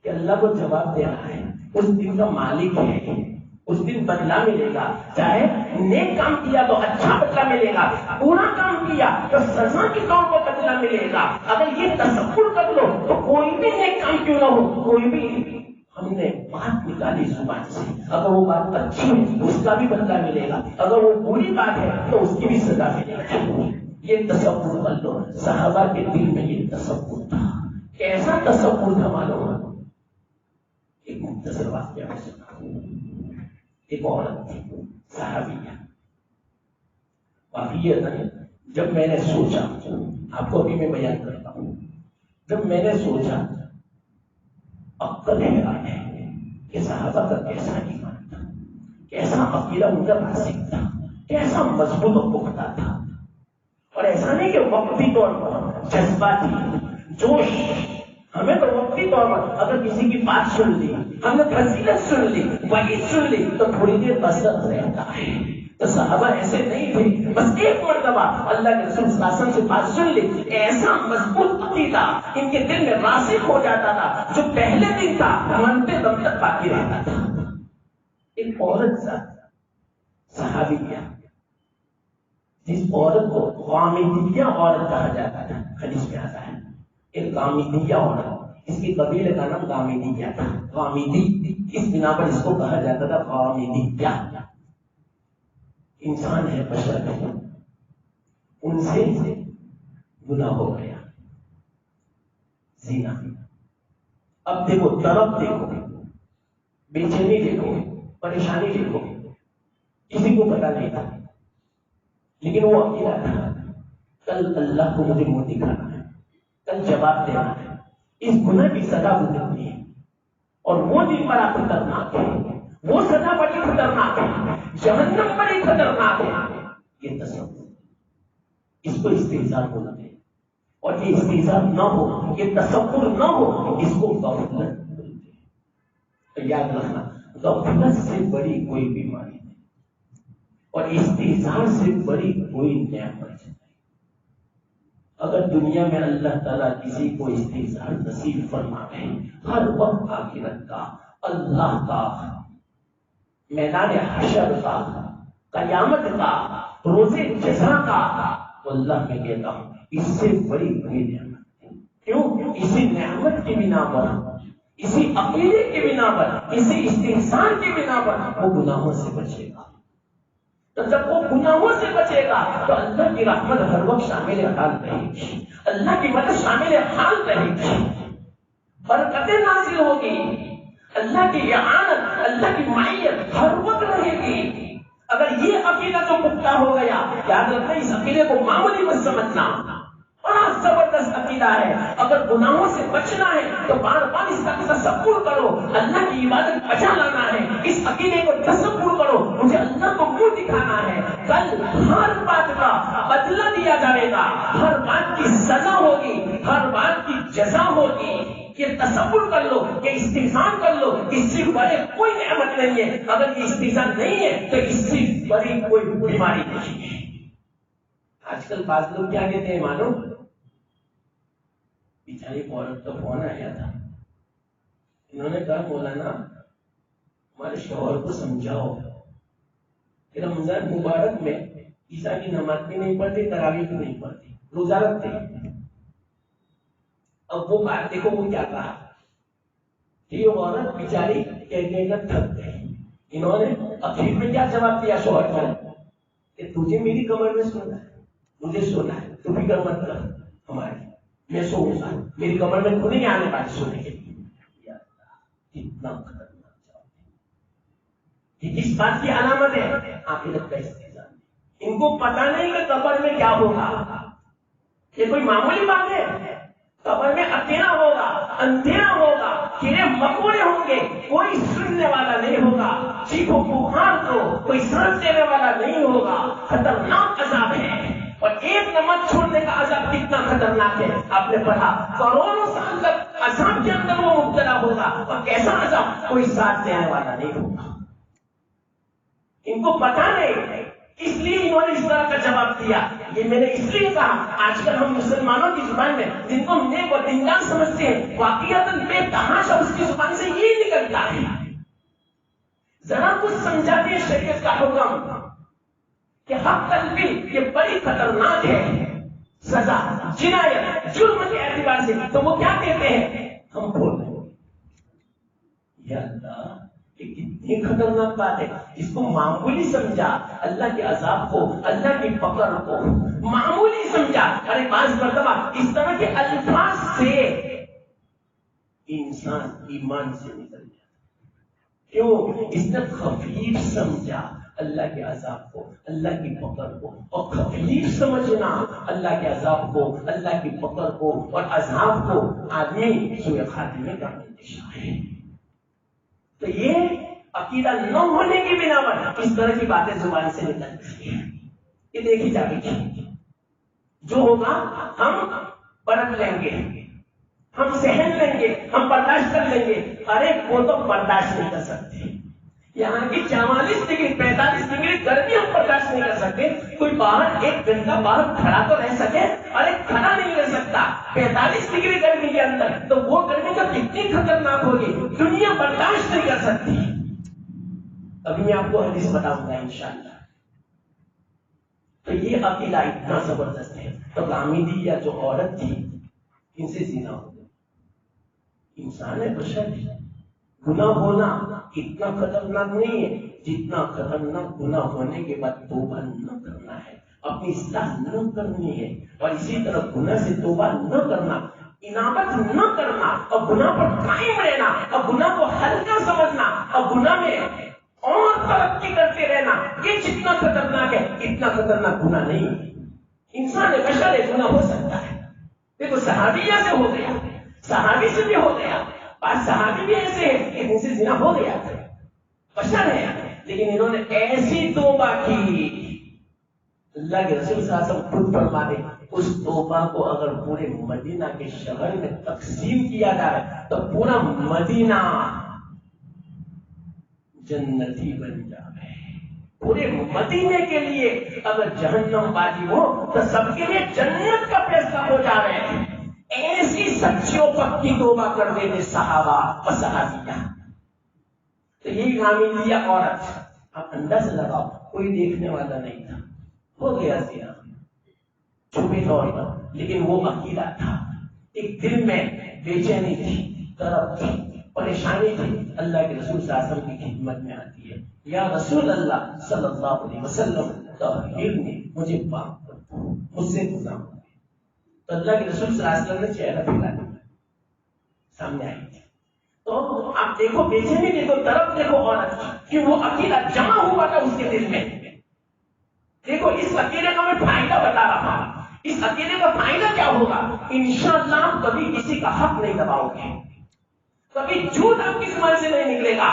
کہ اللہ کو جواب دینا ہے. اس دن کا مالک ہے، اس دن بدلہ ملے گا. چاہے نیک کام کیا تو اچھا بدلہ ملے گا، برا کام کیا تو سزا کے طور پر بدلہ ملے گا. اگر یہ تصور کر لو تو کوئی بھی نیک کام کیوں نہ ہو، کوئی بھی ہم نے بات نکالی زبان سے، اگر وہ بات اچھی ہے اس کا بھی بدلہ ملے گا، اگر وہ بری بات ہے تو اس کی بھی سزا ملے گی. یہ تصور کر لو. صحابہ کے دل میں یہ تصور تھا. کیسا تصور تھا معلوم؟ ایک مختصر واقعہ میں سنا. ایک عورت تھی صحابیہ، واقعی جب میں نے سوچا، آپ کو ابھی میں بیان کرتا ہوں، جب میں نے سوچا عقل حیران ہے کہ صحابہ کا کیسا ایمان تھا، کیسا عقیدہ ان کا راسخ تھا، کیسا مضبوط اور پختہ تھا. اور ایسا نہیں کہ وقتی طور پر جذباتی جوش، ہمیں تو وقتی طور پر اگر کسی کی بات سن لی، ہم نے فضیلت سن لی، وحی سن لی تو تھوڑی دیر اثر رہتا ہے. تو صحابہ ایسے نہیں تھے، بس ایک مرتبہ اللہ کے رسول صلی اللہ علیہ وسلم سے بات سن لی، ایسا مضبوط عقیدہ ان کے دل میں راسخ ہو جاتا تھا جو پہلے دن تھا مرتے دم تک باقی رہتا تھا. ایک عورت صحابیہ، جس عورت کو غامدیہ عورت کہا جاتا تھا، حدیث میں آتا ہے ایک غامدیہ عورت، اس کے قبیلے کا نام غامدیہ تھا. غامدی اس بنا پر اس کو کہا جاتا تھا غامدیہ. انسان ہے، بشر ہے، ان سے گناہ ہو گیا، زنا. اب دیکھو طرف، دیکھو بے چینی، دیکھو پریشانی، دیکھو کسی کو پتا نہیں تھا، لیکن وہ عقیدہ تھا کل اللہ کو مجھے منہ دکھانا ہے، کل جواب دینا ہے، اس گناہ کی سزا گزرنی ہے. اور وہ دن بڑا خطرناک ہے، وہ سزا بڑی خطرناک ہے، جہنم بڑی خطرناک ہے. یہ تصور، اس کو استحزار ہونا ہے، اور یہ استحزار نہ ہو، یہ تصور نہ ہو، اس کو غفلت بولتے ہیں. یاد رکھنا، غفلت سے بڑی کوئی بیماری نہیں، اور استحزار سے بڑی کوئی نعمت نہیں. اگر دنیا میں اللہ تعالیٰ کسی کو استحزار نصیب فرمائے، ہر وقت آخرت کا، اللہ کا، میدان حشر کا، قیامت کا، روز جزا کا، تو اللہ میں کہتا ہوں اس سے بڑی کوئی نعمت نہیں. کیوں؟ اسی نعمت کی بنا پر، اسی عقیدے کی بنا پر، اسی استحسان کی بنا پر وہ گناہوں سے بچے گا. تو جب وہ گناہوں سے بچے گا تو اللہ کی رحمت ہر وقت شامل حال رہے گی، اللہ کی مدد شامل حال رہے گی، برکتیں نازل ہوگی، اللہ کی اعانت، اللہ کی معیت ہر وقت رہے گی. اگر یہ عقیدہ تو پختہ ہو گیا، یاد رکھنا اس عقیدے کو معمولی مت سمجھنا، بڑا زبردست عقیدہ ہے. اگر گناہوں سے بچنا ہے تو بار بار اس کا تصور کرو، اللہ کی عبادت بچا لانا ہے. اس عقیدے کو تصور کرو، مجھے اللہ کو منہ دکھانا ہے، کل ہر بات کا بدلہ دیا جائے گا، ہر بات کی سزا ہوگی، ہر بات کی جزا ہوگی. یہ تصور کر لو، یہ استحسان کر لو، اس سے بڑے کوئی نعمت نہیں ہے. اگر یہ استحسان نہیں ہے تو اس سے بڑی کوئی بیماری نہیں ہے. آج کل بعض لوگ کیا کہتے ہیں معلوم؟ بیچاری عورت کا فون آیا تھا، انہوں نے کہا مولانا ہمارے شوہر کو سمجھاؤ کہ رمضان مبارک میں عیسیٰ کی نماز بھی نہیں پڑھتی، تراویح بھی نہیں پڑھتی، روزہ رکھتے. اب وہ بات دیکھو وہ کیا کہا، یہ عورت بیچاری کہنے کا تھک گئی. انہوں نے اخیر میں کیا جواب دیا شوہر کو کہ تجھے میری کمر میں سونا ہے، مجھے سونا ہے، تو فکر مت کر ہماری، میں سوؤں گا، میری کمر میں خود نہیں آنے والی سونے کے لیے. کتنا خطرناک جواب ہے. یہ کس بات کی علامت ہے؟ آخرت کا استحزار. ان کو پتا نہیں کہ قبر میں کیا ہوگا. یہ کوئی معمولی بات ہے؟ قبر میں اکیلا ہوگا، اندھیرا ہوگا، کیڑے مکوڑے ہوں گے، کوئی سننے والا نہیں ہوگا، چیخو پکار کو کوئی سانس دینے والا نہیں ہوگا. خطرناک عذاب ہے. اور ایک نماز چھوڑنے کا عذاب کتنا خطرناک ہے آپ نے پڑھا. کروڑوں سال تک عذاب کے اندر وہ مبتلا ہوگا، اور کیسا عذاب، کوئی ساتھ دینے والا نہیں ہوگا. ان کو پتا نہیں، اس لیے انہوں نے اس طرح کا جواب دیا. یہ میں نے اس لیے کہا آج کل ہم مسلمانوں کی زبان میں جن کو نیک اور دیندار سمجھتے ہیں، واقعات بے تحاشا اس کی زبان سے یہ نکلتا ہے. ذرا کچھ سمجھاتے ہیں شریعت کا حکم کہ حق تلفی یہ بڑی خطرناک ہے، سزا، جنایت، جرم کے اعتبار سے، تو وہ کیا کہتے ہیں؟ ہم بول رہے ہیں یا اللہ یہ کتنی خطرناک بات ہے. اس کو معمولی سمجھا، اللہ کے عذاب کو، اللہ کی پکڑ کو معمولی سمجھا. ارے بعض مرتبہ اس طرح کے الفاظ سے انسان ایمان سے نکل جاتا. کیوں؟ اس نے خفیف سمجھا. اللہ کے عذاب کو، اللہ کی پکڑ کو، اور تکلیف سمجھنا اللہ کے عذاب کو، اللہ کی پکڑ کو اور عذاب کو آدمی سوء خاتمے کا انتشار ہے۔ تو یہ عقیدہ نہ ہونے کی بنا پر اس طرح کی باتیں زبان سے نکلتی ہیں، یہ دیکھی جا رہی۔ جو ہوگا ہم پرکھ لیں گے، ہم سہن لیں گے، ہم برداشت کر لیں گے۔ ارے وہ تو برداشت نہیں کر سکتے، یہاں کی 44 ڈگری 45 ڈگری گرمی ہم برداشت نہیں کر سکتے۔ کوئی باہر 1 گھنٹہ باہر کھڑا تو رہ سکے؟ ارے کھڑا نہیں رہ سکتا 45 ڈگری گرمی کے اندر، تو وہ گرمی تو کتنی خطرناک ہوگی، دنیا برداشت نہیں کر سکتی۔ ابھی میں آپ کو حدیث بتاؤں گا انشاءاللہ۔ تو یہ عقیدہ اتنا زبردست ہے۔ تو غامدیہ جو عورت تھی، ان سے زنا ہو گیا۔ انسان ہے، بشر ہے، گناہ ہونا اتنا خطرناک نہیں ہے جتنا خطرناک گناہ ہونے کے بعد توبہ نہ کرنا ہے، اپنی اصلاح نہ کرنی ہے، اور اسی طرح گناہ سے توبہ نہ کرنا، انابت نہ کرنا، اور گناہ پر قائم رہنا، اور گناہ کو ہلکا سمجھنا، اور گناہ میں اور ترقی کرتے رہنا، یہ جتنا خطرناک ہے اتنا خطرناک گناہ نہیں ہے۔ انسان بشر ہے، گناہ ہو سکتا ہے۔ دیکھو صحابیہ سے ہو گیا، صحابی سے بھی ہو گیا، بعض صحابی بھی ایسے ہیں کہ ان سے زنا ہو گیا، بشر ہے، لیکن انہوں نے ایسی توبہ کی، اللہ کے رسول صلی اللہ علیہ وسلم خود فرماتے اس توبہ کو اگر پورے مدینہ کے شہر میں تقسیم کیا جائے تو پورا مدینہ جنتی بن جائے۔ پورے مدینے کے لیے اگر جہنم واجب ہو تو سب کے لیے جنت کا فیصلہ ہو جا رہے ہیں۔ ایسی سچیوں پکی توبہ کر دیتے صحابہ اور صحابیہ۔ تو یہی غامدیہ عورت، آپ اندازہ لگاؤ، کوئی دیکھنے والا نہیں تھا، ہو گیا زنا چھپے طور پر، لیکن وہ عقیدہ تھا، ایک دل میں بے چینی تھی، طرف تھی، پریشانی تھی۔ اللہ کے رسول صلی اللہ علیہ وسلم کی خدمت میں آتی ہے، یا رسول اللہ صلی اللہ علیہ وسلم طہرنی، مجھے پاک کر دو، مجھ سے گناہ ہو گئے۔ تو اللہ کے رسول صلی اللہ علیہ وسلم نے چہرہ پھیلا دیا، سامنے آئی تھی۔ تو آپ دیکھو بے چینی دیکھو، طرف دیکھو عورت کہ وہ عقیدہ جمع ہوا تھا اس کے دل میں۔ دیکھو اس عقیدے کا میں فائدہ بتا رہا ہوں، اس عقیدے کا فائدہ کیا ہوگا؟ انشاءاللہ کبھی کسی کا حق نہیں دباؤ گے، کبھی جھوٹ آپ کی زبان سے نہیں نکلے گا،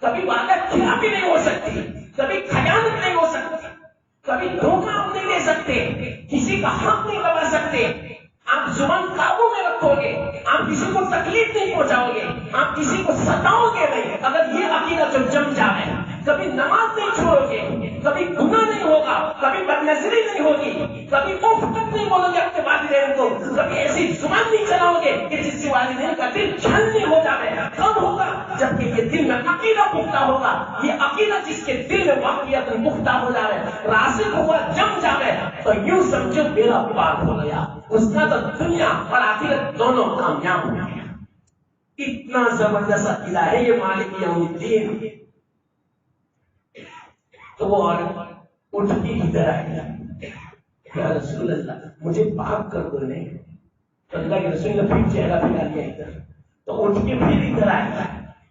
کبھی وعدہ خلافی نہیں ہو سکتی، کبھی خیانت نہیں ہو سکتی، کبھی دھوکہ آپ نہیں دے سکتے، کسی کا حق نہیں دبا سکتے، آپ زبان قابو میں رکھو گے، آپ کسی کو تکلیف نہیں پہنچاؤ گے، آپ کسی کو ستاؤ گے نہیں۔ اگر یہ عقیدہ جو جم جائے، کبھی نماز نہیں چھوڑو گے، کبھی گناہ نہیں ہوگا، کبھی بدنظری نہیں ہوگی، کبھی اف تک نہیں بولو گے اپنے والدین کو، کبھی ایسی زبان نہیں چلاؤ گے کہ جس سے والدین کا دل چھلنی ہو جائے۔ کب ہوگا؟ جبکہ یہ دل میں عقیدہ پختہ ہوگا۔ یہ عقیدہ جس کے دل میں واقعیت پختہ ہو جائے، راسخ ہوا، جم جائے، تو یوں سمجھو میرا پار ہو گیا، اس کا تو دنیا اور آخرت دونوں کامیاب ہو گیا۔ اتنا زبردست عقیدہ ہے یہ مالک یوم الدین۔ تو وہ عورت اٹھ کے ادھر آئی، یا رسول اللہ مجھے پاک کر دو۔ نہیں تو اللہ کے رسول نے پھر چہرہ پھیلا لیا ادھر، تو اٹھ کے پھر ادھر آئی،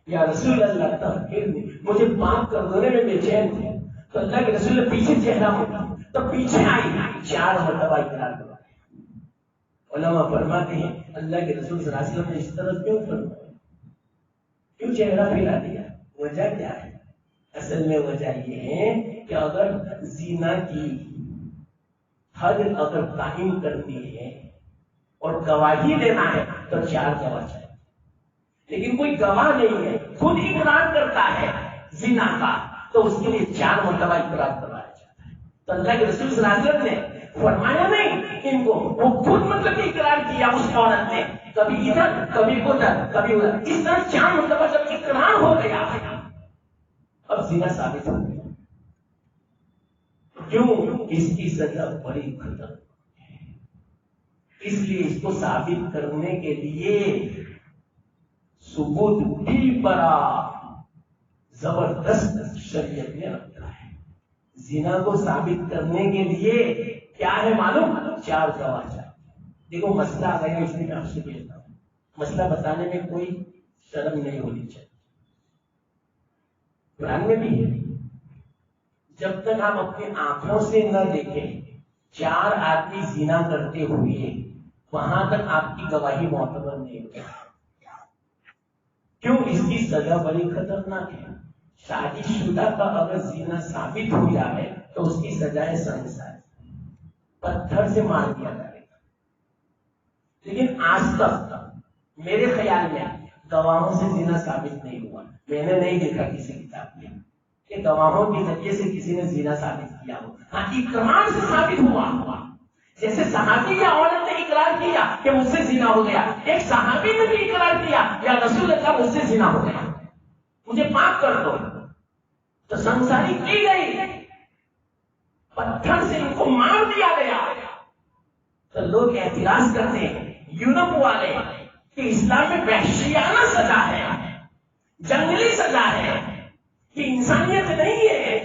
یا رسول اللہ طہرنی، مجھے پاک کر دو۔ میں بے چین تھی، تو اللہ کے رسول نے پیچھے چہرہ ہوگا تو پیچھے آئی، 4 مرتبہ اقرار کروایا۔ علماء فرماتے ہیں اللہ کے رسول صلی اللہ علیہ وسلم نے اس طرح کیوں فرمایا، کیوں چہرہ پھیلا دیا؟ وجہ کیا ہے؟ اصل میں وجہ یہ ہے کہ اگر زنا کی حد اگر قائم کرنی ہے اور گواہی دینا ہے تو 4 گواہ چاہیے، لیکن کوئی گواہ نہیں ہے، خود اقرار کرتا ہے زنا کا، تو اس کے لیے 4 مرتبہ اقرار کرایا جاتا ہے۔ تو اللہ کے رسول صلی اللہ علیہ وسلم نے فرمایا نہیں ان کو، وہ خود مطلب اقرار کیا اس عورت نے، کبھی ادھر کبھی ادھر کبھی ادھر، اس طرح 4 مرتبہ جب اقرار ہو گیا اب زنا ثابت ہو گیا۔ کیوں؟ اس کی سزا بڑی خطرناک ہے، اس لیے اس کو ثابت کرنے کے لیے ثبوت بھی بڑا زبردست شریعت نے رکھا ہے۔ زنا کو ثابت کرنے کے لیے کیا ہے معلوم؟ 4 گواہ چاہیے۔ دیکھو مسئلہ آ گیا، اس لیے میں آپ سے کہتا ہوں مسئلہ بتانے میں کوئی شرم نہیں ہونی چاہیے۔ قرآن میں بھی ہے جب تک آپ اپنی آنکھوں سے نہ دیکھیں 4 آدمی زنا کرتے ہوئے، وہاں تک آپ کی گواہی معتبر نہیں ہوگی. کیوں؟ اس کی سزا بڑی خطرناک ہے. شادی شدہ کا اگر زنا ثابت ہو جائے تو اس کی سزا ہے سنسار، پتھر سے مار دیا جائے گا. لیکن آج تک میرے خیال میں گواہوں سے زنا ثابت نہیں ہوا. میں نے نہیں دیکھا کسی کتاب میں کہ گواہوں کے ذریعے سے کسی نے زنا ثابت کیا ہو. ہاں اقرار سے ثابت ہوا. جیسے صحابی یا عورت نے اقرار کیا کہ مجھ سے زنا ہو گیا، ایک صحابی نے بھی اقرار کیا یا رسول اللہ مجھ سے زنا ہو گیا، مجھے پاک کر دو، تو سنساری کی گئی، پتھر سے ان کو مار دیا گیا. تو لوگ اعتراض کرتے ہیں یورپ والے کہ اسلام میں وحشیانہ سزا ہے، جنگلی سزا ہے، کہ انسانیت نہیں ہے.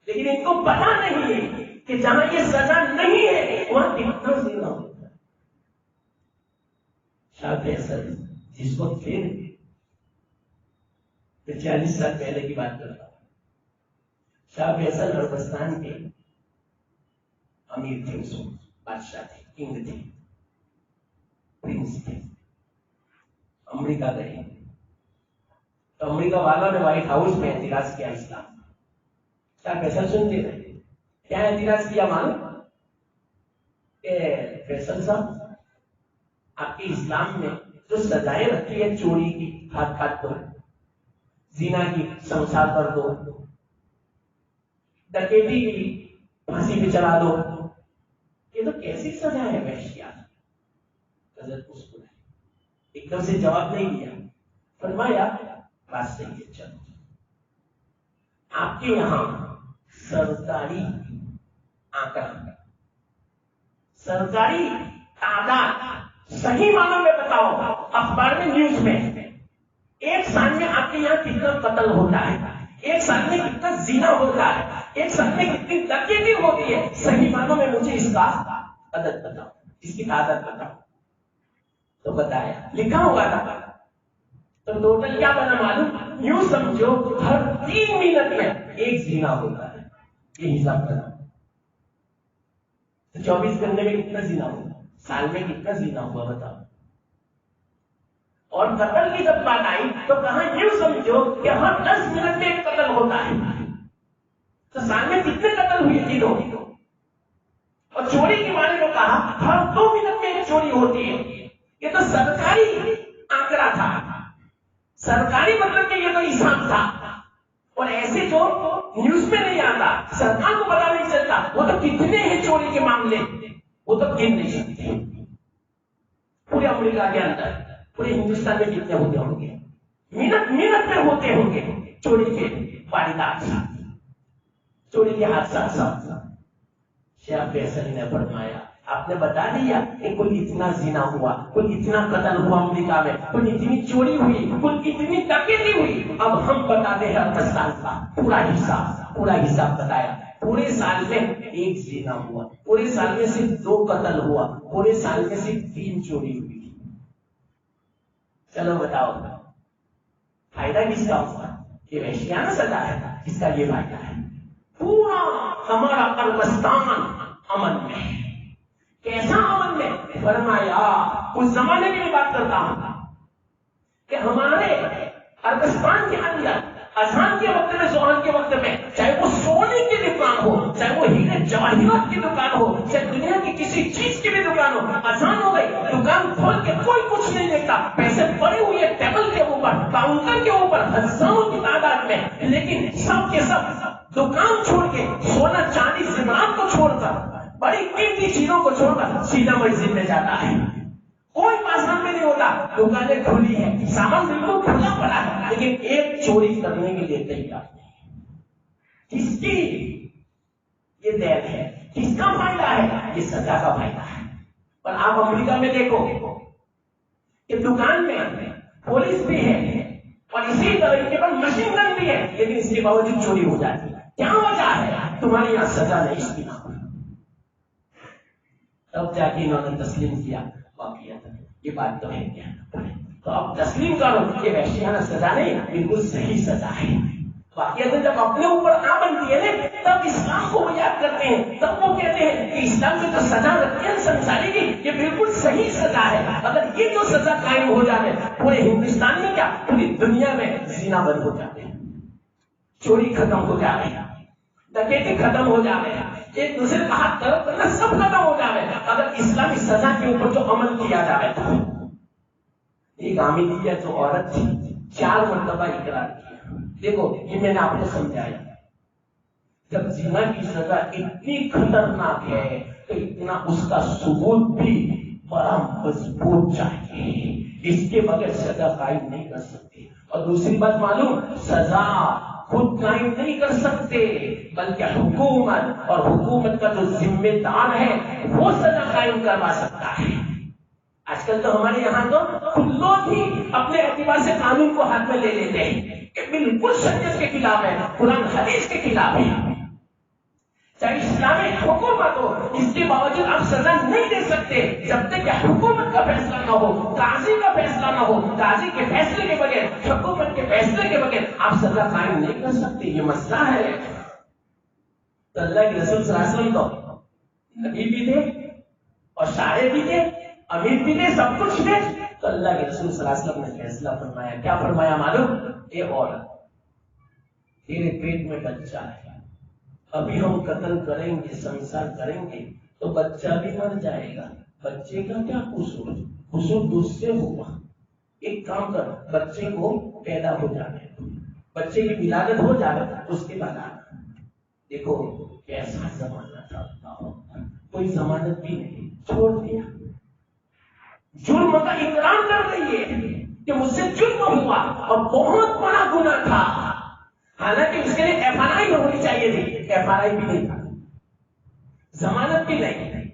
لیکن ان کو پتا نہیں ہے کہ جہاں یہ سزا نہیں ہے وہاں کتنا زنا ہوتا ہے. شاہ فیصل جس وقت پھر 40 سال پہلے کی بات کرتا ہوں، شاہ فیصل عربستان کے امیر تھے، اس وقت بادشاہ تھے، کنگ تھے، پرنس تھے. امریکہ گئے تو امریکہ والوں نے وائٹ ہاؤس میں اعتراض کیا اسلام. شاہ فیصل سنتے رہے. کیا اعتراض کیا معلوم؟ کہ فیصل صاحب آپ کے اسلام میں جو سزائیں رکھی ہے، چوری کی ہاتھ کاٹ دو، زنا کی سنسار کر دو، ڈکیتی کی پھانسی پہ چلا دو، یہ تو کیسی سزا ہے وحشیانہ؟ حضرت مسکرائے، ایک دم سے جواب نہیں دیا. فرمایا بات صحیح ہے، چلو آپ کے یہاں سرکاری آنکڑا، سرکاری تعداد صحیح معنوں میں بتاؤ، اخبار میں، نیوز میں، ایک سال میں آپ کے یہاں کتنا قتل ہوتا ہے، ایک سال میں کتنا زنا ہوتا ہے، ایک سال میں کتنی ڈکیتی ہوتی ہے، صحیح معنوں میں مجھے اس کا عدد بتاؤ، اس کی تعداد بتاؤ. تو بتایا، لکھا ہوا تھا. تو ٹوٹل کیا بنا معلوم؟ یوں سمجھو ہر 3 منٹ میں ایک زنا ہوتا ہے. یہ حساب بنا. 24 گھنٹے میں کتنا زنا ہوا، سال میں کتنا زنا ہوا بتاؤ. اور قتل کی جب بات آئی تو کہاں یوں سمجھو کہ ہر 10 منٹ میں ایک قتل ہوتا ہے. تو سال میں کتنے قتل ہوئے تینوں. اور چوری کے بارے میں کہا ہر 2 منٹ میں ایک چوری ہوتی ہے. یہ تو سرکاری آنکڑا تھا، سرکاری مطلب کہ یہ تو حساب تھا. اور ایسے جو نیوز میں نہیں آتا، سرکار کو پتا نہیں چلتا، وہ تو کتنے ہیں چوری کے معاملے، وہ تو گن نہیں سکتے. پورے امریکہ کے اندر، پورے ہندوستان میں کتنے ہوتے ہوں گے، منٹ منٹ میں ہوتے ہوں گے چوری کے واردات، چوری کے حادثات. شاہ فیصل نے فرمایا آپ نے بتا دیا کہ کوئی اتنا زنا ہوا، کوئی اتنا قتل ہوا امریکہ میں، کوئی اتنی چوری ہوئی، کوئی اتنی ڈکیتی ہوئی. اب ہم بتاتے ہیں ہر سال کا پورا حساب بتایا. پورے سال میں ایک زنا ہوا، پورے سال میں صرف 2 قتل ہوا، پورے سال میں صرف 3 چوری ہوئی. چلو بتاؤ فائدہ کس کا ہوا؟ یہ وحشیانہ سزا ہے، اس کا یہ فائدہ ہے. پورا ہمارا عربستان امن میں. کیسا امن میں؟ فرمایا اس زمانے کی بات کرتا ہوں کہ ہمارے عربستان کے اندر اذان کے وقت میں، ظہر کے وقت میں، چاہے وہ سونے کی دکان ہو، چاہے وہ ہیرے جواہرات کی دکان ہو، چاہے دنیا کی کسی چیز کی بھی دکان ہو، اذان ہو گئی، دکان کھول کے کوئی کچھ نہیں دیکھتا، پیسے پڑے ہوئے ٹیبل کے اوپر، کاؤنٹر کے اوپر ہزاروں کی تعداد میں، لیکن سب کے سب دکان چھوڑ کے، سونا چاندی زیورات کو چھوڑ کر، بڑی قیمتی چیزوں کو چھوڑ کر سیدھا مسجد میں جاتا ہے. کوئی بازار میں نہیں ہوتا، دکانیں کھلی ہیں، سامان بالکل کھلا پڑا ہے، لیکن ایک چوری کرنے کے لیے تیار نہیں. کس کی یہ دین ہے؟ کس کا فائدہ ہے؟ یہ سزا کا فائدہ ہے. اور آپ امریکہ میں دیکھو کہ دکان میں پولیس بھی ہے اور اسی طرح کے پر مشین گن بھی ہے، لیکن اس کے باوجود چوری ہو جاتی ہے. کیا وجہ ہے؟ تمہاری یہاں سزا نہیں اس کی نام. تب جا کے انہوں نے تسلیم کیا واقعات. یہ بات تو ہے کیا؟ تو اب تسلیم کرو کہ وحشیانہ سزا نہیں، بالکل صحیح سزا ہے. واقعات جب اپنے اوپر آ بنتی ہے نا تب اسلام کو وہ یاد کرتے ہیں، تب وہ کہتے ہیں کہ اسلام میں جو سزا رکھتے ہیں سمجھانے کی یہ بالکل صحیح سزا ہے۔ اگر یہ جو سزا قائم ہو جائے پورے ہندوستان میں کیا پوری دنیا میں زنا بند ہو جاتے ہیں، چوری ختم ہو جائے، ڈکیتی ختم ہو جائے، ایک دوسرے کا ہاتھ طرف کرنا سب ختم ہو جائے اگر اسلامی سزا کے اوپر جو عمل کیا جائے تو۔ ایک حامدیہ جو عورت تھی 4 مرتبہ اقرار کیا۔ دیکھو یہ میں نے آپ کو سمجھایا، جب زنا کی سزا اتنی خطرناک ہے تو اتنا اس کا ثبوت بھی بڑا مضبوط چاہیے، اس کے بغیر سزا قائم نہیں کر سکتے۔ اور دوسری بات معلوم، سزا خود قائم نہیں کر سکتے بلکہ حکومت، اور حکومت کا جو ذمہ دار ہے وہ سزا قائم کروا سکتا ہے۔ آج کل تو ہمارے یہاں تو لوگ ہی اپنے اعتبار سے قانون کو ہاتھ میں لے لیتے ہیں کہ بالکل شریعت کے خلاف ہے، قرآن حدیث کے خلاف ہے، چاہے اسلامی حکومت ہو، اس کے باوجود آپ سزا نہیں دے سکتے جب تک کہ حکومت کا فیصلہ نہ ہو، قاضی کا فیصلہ نہ ہو۔ قاضی کے فیصلے کے بغیر، حکومت کے فیصلے کے بغیر آپ سزا قائم نہیں کر سکتے، یہ مسئلہ ہے۔ تو اللہ کے رسول صلی اللہ علیہ وسلم تو نبی بھی تھے اور شاعر بھی تھے، امیر بھی تھے، سب کچھ تھے، تو اللہ کے رسول صلی اللہ علیہ وسلم نے فیصلہ فرمایا۔ کیا فرمایا معلوم؟ اے عورت، تیرے پیٹ میں بچہ ہے، ابھی ہم قتل کریں گے، سنسار کریں گے تو بچہ بھی مر جائے گا، بچے کا کیا قصور؟ قصور تجھ سے ہوگا۔ ایک کام کر، بچے کو پیدا ہو جانے دو، بچے کی ولادت ہو جائے اس کے بعد آنا۔ دیکھو کیسا زمانہ تھا، کوئی ضمانت بھی نہیں، چھوڑ دیا۔ جرم کا اقرار کر رہی ہے کہ مجھ سے جرم ہوا اور بہت بڑا گناہ تھا، حالانکہ اس کے لیے ایف آر آئی ہونی چاہیے تھی، ایف آر آئی بھی نہیں تھا، ضمانت بھی نہیں،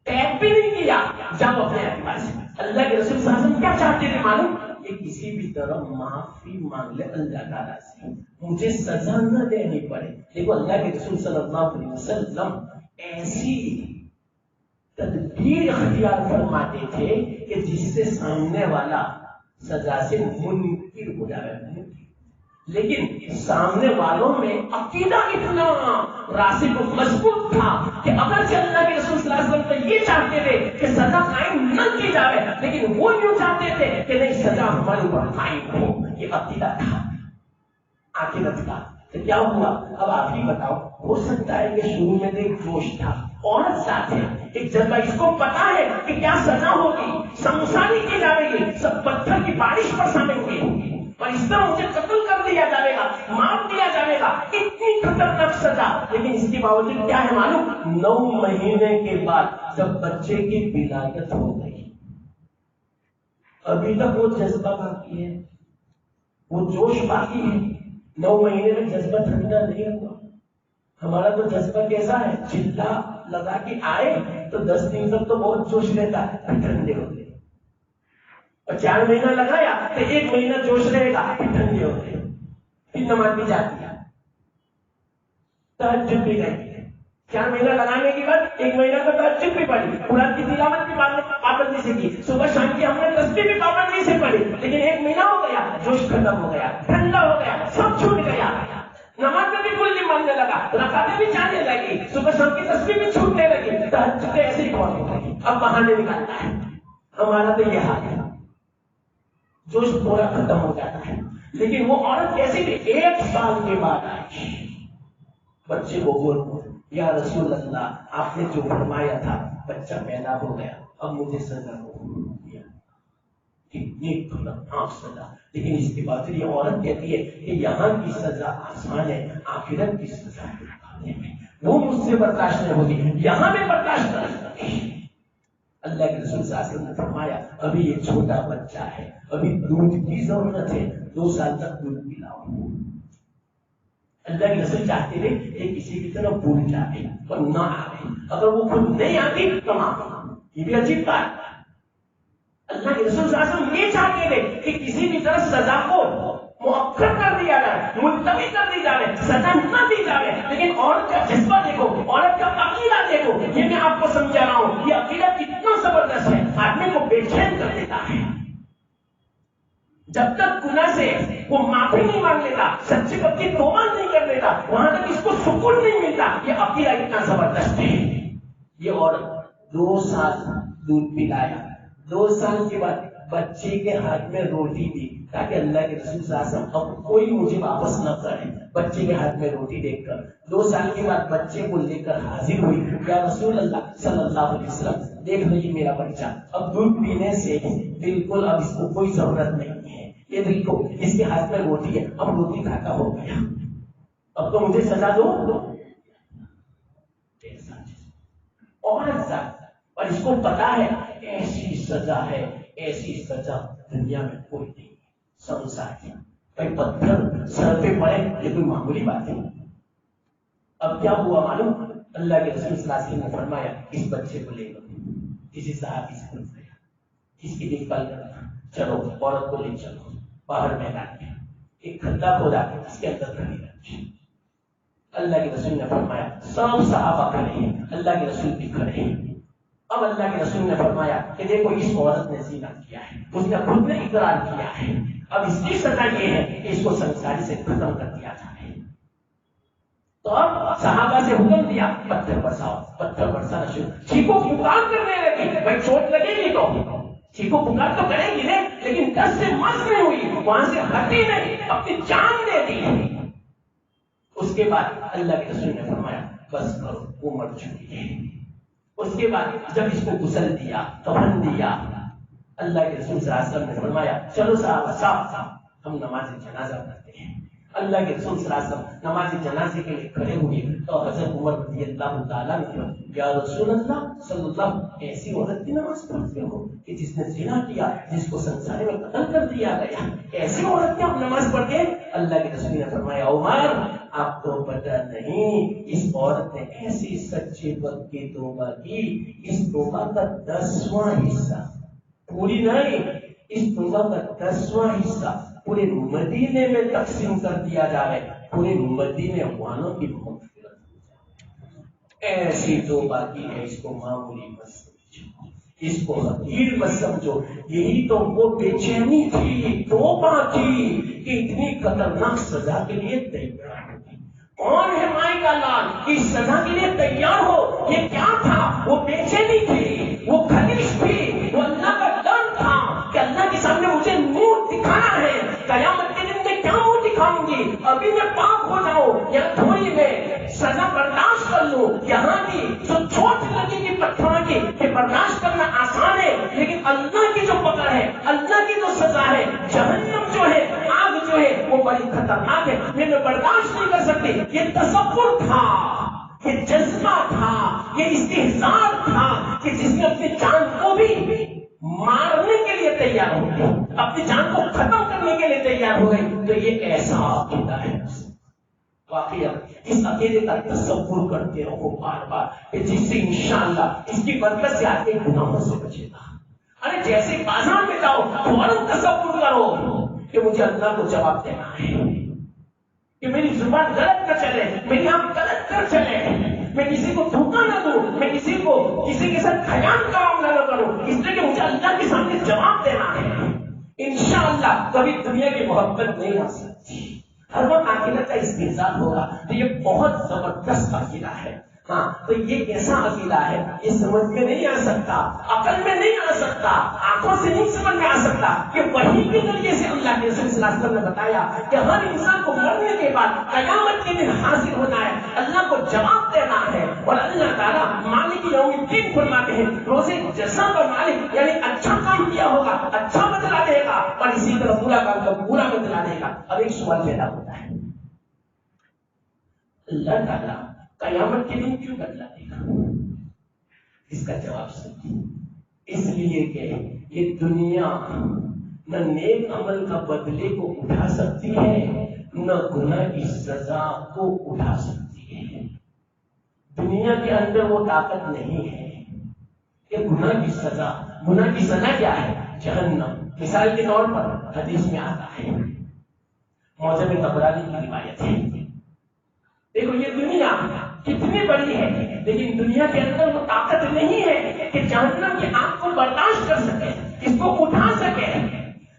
ٹیگ بھی نہیں کیا۔ جب اپنے اعتبار سے اللہ کے رسول صلی اللہ علیہ وسلم کیا چاہتے تھے معلوم؟ یہ کسی بھی طرح معافی مانگ لے اللہ تعالیٰ سے، مجھے سزا نہ دینی پڑے۔ دیکھو اللہ کے رسول صلی اللہ علیہ وسلم ایسی تدبیر اختیار فرماتے تھے کہ جس سے سامنے والا سزا سے منکر ہو جائے، لیکن سامنے والوں میں عقیدہ اتنا راسخ و مضبوط تھا کہ اگر اللہ کے رسول صلی اللہ علیہ وسلم تو یہ چاہتے تھے کہ سزا قائم نہ کی جائے، لیکن وہ یوں چاہتے تھے کہ نہیں سزا ہمارے اوپر قائم ہو، یہ عقیدہ تھا عقیدت کا۔ تو کیا ہوا اب آپ ہی بتاؤ؟ ہو سکتا ہے کہ شروع میں ایک جوش تھا، عورت ساتھ ہے، ایک جذبہ، اس کو پتا ہے کہ کیا سزا ہوگی، سمساری کی جائے گی، سب پتھر کی بارش برسانے ہوگی اور اس طرح مجھے قتل کر دیا جائے گا، مار دیا جائے گا، اتنی خطرناک سزا۔ لیکن اس کے باوجود کیا ہے معلوم؟ 9 مہینے کے بعد جب بچے کی ولادت ہو گئی، ابھی تک وہ جذبہ باقی ہے، وہ جوش باقی ہے، 9 مہینے میں جذبہ ٹھنڈا نہیں ہوا۔ ہمارا تو جذبہ کیسا ہے، چلا لگا کے آئے تو 10 دن تک تو بہت جوش رہتا ہے، پھر ٹھنڈے ہو گئے، اور 4 مہینہ لگایا تو 1 مہینہ جوش رہے گا، پھر ٹھنڈے ہو گئے، پھر نماز بھی جاتی ہے، تہجد بھی رہتی ہے، 4 مہینہ لگانے کے بعد 1 مہینہ کا تہجد بھی پڑھی، قرآن کی تلاوت بھی پابندی سے کی، صبح شام کی ہم نے تسبیح بھی پابندی سے پڑھی، لیکن 1 مہینہ ہو گیا، جوش ختم ہو گیا، ٹھنڈا ہو گیا، سب چھوٹ گیا، نماز میں بھی کوئی نہیں ماننے لگا، رکعتیں بھی جانے لگی، صبح شام کی تسبیح بھی چھوٹنے لگی، تہجد ایسے ہی بہت ہو گئی، اب بہانے نکالتا ہے۔ ہمارا تو یہ حال ہے، جوش تھوڑا ختم ہو جاتا ہے۔ لیکن وہ عورت کیسی تھی؟ 1 سال کے بعد آئی، بچے کو بول یا رسول اللہ آپ نے جو فرمایا تھا بچہ پیدا ہو گیا، اب مجھے سزا ہو گیا، کتنی خطرناک سزا۔ لیکن اس کے بعد یہ عورت کہتی ہے کہ یہاں کی سزا آسان ہے، آخرت کی سزا وہ مجھ سے برداشت نہیں ہوگی، یہاں میں برداشت کر سکتی۔ اللہ کے رسول صلی اللہ علیہ وسلم نے فرمایا ابھی یہ چھوٹا بچہ ہے، ابھی دودھ کی ضرورت ہے، 2 سال تک دودھ پلاؤ۔ اللہ کے رسول چاہتے تھے کہ کسی کی طرف بھول جائے اور نہ آئے، اگر وہ خود نہیں آتی تو معاف۔ یہ بھی عجیب بات، اللہ کے رسول صلی اللہ علیہ وسلم یہ چاہتے تھے کہ کسی بھی طرح سزا کو مؤخر کر دیا جائے، ملتوی کر دی جائے، سزا نہ دی جائے۔ لیکن عورت کا جذبہ دیکھو، عورت کا عقیدہ دیکھو، یہ میں آپ کو سمجھا رہا ہوں، یہ عقیدہ کتنا زبردست ہے، آدمی کو بے چین کر دیتا ہے۔ جب تک گناہ سے وہ معافی نہیں مانگ لیتا، سچی پکی توبہ نہیں کر لیتا، وہاں تک اس کو سکون نہیں ملتا. یہ عقیدہ اتنا زبردست ہے. یہ عورت 2 سال دودھ پلایا، 2 سال کے بعد بچے کے ہاتھ میں روٹی دی تاکہ اللہ کے رسول صلی اللہ علیہ وسلم اب کوئی مجھے واپس نہ کرے. بچے کے ہاتھ میں روٹی دیکھ کر 2 سال کے بعد بچے کو لے کر حاضر ہوئی. یا رسول اللہ صلی اللہ علیہ وسلم، دیکھ لیجیے میرا بچہ اب دودھ پینے سے بالکل اب اس کو کوئی ضرورت نہیں ہے. یہ دیکھو اس کے ہاتھ میں روٹی ہے، اب روٹی کھاتا ہو گیا، اب تو مجھے سزا دو. اور اس کو پتا ہے ایسی سزا ہے، ایسی سزا دنیا میں کوئی نہیں ہے. سمجھا بھائی پتھر سر پہ پڑے یہ کوئی معمولی بات ہے. اب کیا ہوا معلوم؟ اللہ کے رسول صلی اللہ علیہ وسلم نے فرمایا اس بچے کو لے لو. کسی صحابی سے فرمایا اس کی دیکھ بھال کرنا، چلو عورت کو لے چلو باہر میدان میں، ایک کھڈا کھودا اس کے اندر کھڑی رکھی. اللہ کے رسول نے فرمایا سب صحابہ کھڑے ہیں، اللہ کے رسول بھی کھڑے ہیں. اب اللہ کے رسول نے فرمایا کہ دیکھو اس عورت نے زنا کیا ہے، اس نے خود نے اقرار کیا ہے، اب اس کی سزا یہ ہے کہ اس کو سنساری سے ختم کر دیا جائے. تو اب صحابہ سے حکم دیا پتھر برساؤ. پتھر برسانا شروع، چیخو پکار کرنے لگی. بھائی چوٹ لگے گی تو چیخو پکار تو کرے گی لیکن دس سے مس نہیں ہوئی، وہاں سے ہٹی نہیں، اپنی جان دے دی. اس کے بعد اللہ کے رسول نے فرمایا بس کرو وہ مر چکی ہے. اس کے بعد جب اس کو غسل دیا، کفن دیا، اللہ کے رسول صلی اللہ علیہ وسلم نے فرمایا چلو صاحب صاحب ہم نماز جنازہ پڑھتے ہیں. اللہ کے رسول صلی اللہ علیہ وسلم نماز جنازے کے لیے کھڑے ہوئے تو حضرت عمر رضی اللہ تعالیٰ نے یا رسول اللہ صلی اللہ ایسی عورت کی نماز پڑھتے ہو کہ جس نے زنا کیا، جس کو سنسارے میں قتل کر دیا گیا، ایسی عورت کی آپ نماز پڑھتے ہیں؟ اللہ کے رسول نے فرمایا عمر آپ کو پتہ نہیں اس عورت نے ایسی سچے وقت کی توبہ کی، اس توبہ کا 10واں حصہ پوری نہیں، اس توبہ کا 10واں حصہ پورے مدینے میں تقسیم کر دیا جائے، پورے مدینے والوں کی مغفرت ہو جائے. ایسی توبہ کی ہے، اس کو معمولی مت سمجھو، اس کو حقیر مت سمجھو. یہی تو وہ بے چینی تھی توبہ کی کہ اتنی خطرناک سزا کے لیے تیار ہوگی. کون ہے مائی کا لال اس سزا کے لیے تیار ہو؟ یہ کیا تھا؟ وہ بے چینی تھی، وہ خلیش تھی، وہ اللہ کا ڈر تھا کہ اللہ کے سامنے مجھے منہ دکھانا ہے. قیامت کے دن میں کیا منہ دکھاؤں گی؟ ابھی میں پاک ہو جاؤں یا تھوڑی میں سزا برداشت کر لوں. یہاں کی جو چوٹ لگے گی پتھروں کی کہ برداشت کرنا آسان ہے، لیکن اللہ کی جو پکڑ ہے، اللہ کی جو سزا ہے، جہنم جو ہے، آگ جو ہے، وہ بڑی خطرناک ہے. میں برداشت نہیں کر سکتی. یہ تصور تھا، یہ جذبہ تھا، یہ استحزار تھا کہ جس نے اپنی جان کو بھی مارنے کے لیے تیار ہو گئی، اپنی جان کو ختم کرنے کے لیے تیار ہو گئی. تو یہ ایسا عقیدہ ہے. واقعہ اس عقیدے کا تصور کرتے رہو بار بار کہ جس سے انشاءاللہ اس کی برکت سے آدمی گناہوں سے بچے گا. ارے جیسے بازار میں جاؤ فوراً تصور کرو کہ مجھے اللہ کو جواب دینا ہے، کہ میری زبان غلط نہ چلے، میری آنکھ غلط نہ چلے، میں کسی کو دھوکہ نہ دوں، میں کسی کے ساتھ خیانت کا معاملہ نہ کروں، اس لیے کہ مجھے اللہ کے سامنے جواب دینا ہے. انشاءاللہ کبھی دنیا کی محبت نہیں آ سکتی، ہر وقت آخرت کا استحضار ہوگا. تو یہ بہت زبردست عقیدہ ہے. ہاں تو یہ ایسا عقیدہ ہے یہ سمجھ میں نہیں آ سکتا، عقل میں نہیں آ سکتا، آنکھوں سے نہیں سمجھ میں آ سکتا کہ وحی کے ذریعے سے اللہ کے رسول صلی اللہ علیہ وسلم نے بتایا کہ ہر انسان کو مرنے کے بعد قیامت کے دن حاضر ہونا ہے، اللہ کو جواب دینا ہے. اور اللہ تعالیٰ مالک یوم الدین فرماتے ہیں روزے جزا کا مالک، یعنی اچھا کام کیا ہوگا اچھا بدلہ دے گا اور اسی طرح برا کام کا برا بدلہ دے گا. اب ایک سوال پیدا ہوتا ہے اللہ تعالیٰ قیامت کے دن کیوں بدلا دے گا؟ اس کا جواب سنیے. اس لیے کہ یہ دنیا نہ نیک عمل کا بدلے کو اٹھا سکتی ہے، نہ گناہ کی سزا کو اٹھا سکتی ہے. دنیا کے اندر وہ طاقت نہیں ہے کہ گناہ کی سزا کیا ہے؟ جہنم. مثال کے طور پر حدیث میں آتا ہے، معجم طبرانی کی روایت ہے. دیکھو یہ دنیا کتنی بڑی ہے، لیکن دنیا کے اندر وہ طاقت نہیں ہے کہ جہنم کی آگ کو برداشت کر سکے، اس کو اٹھا سکے.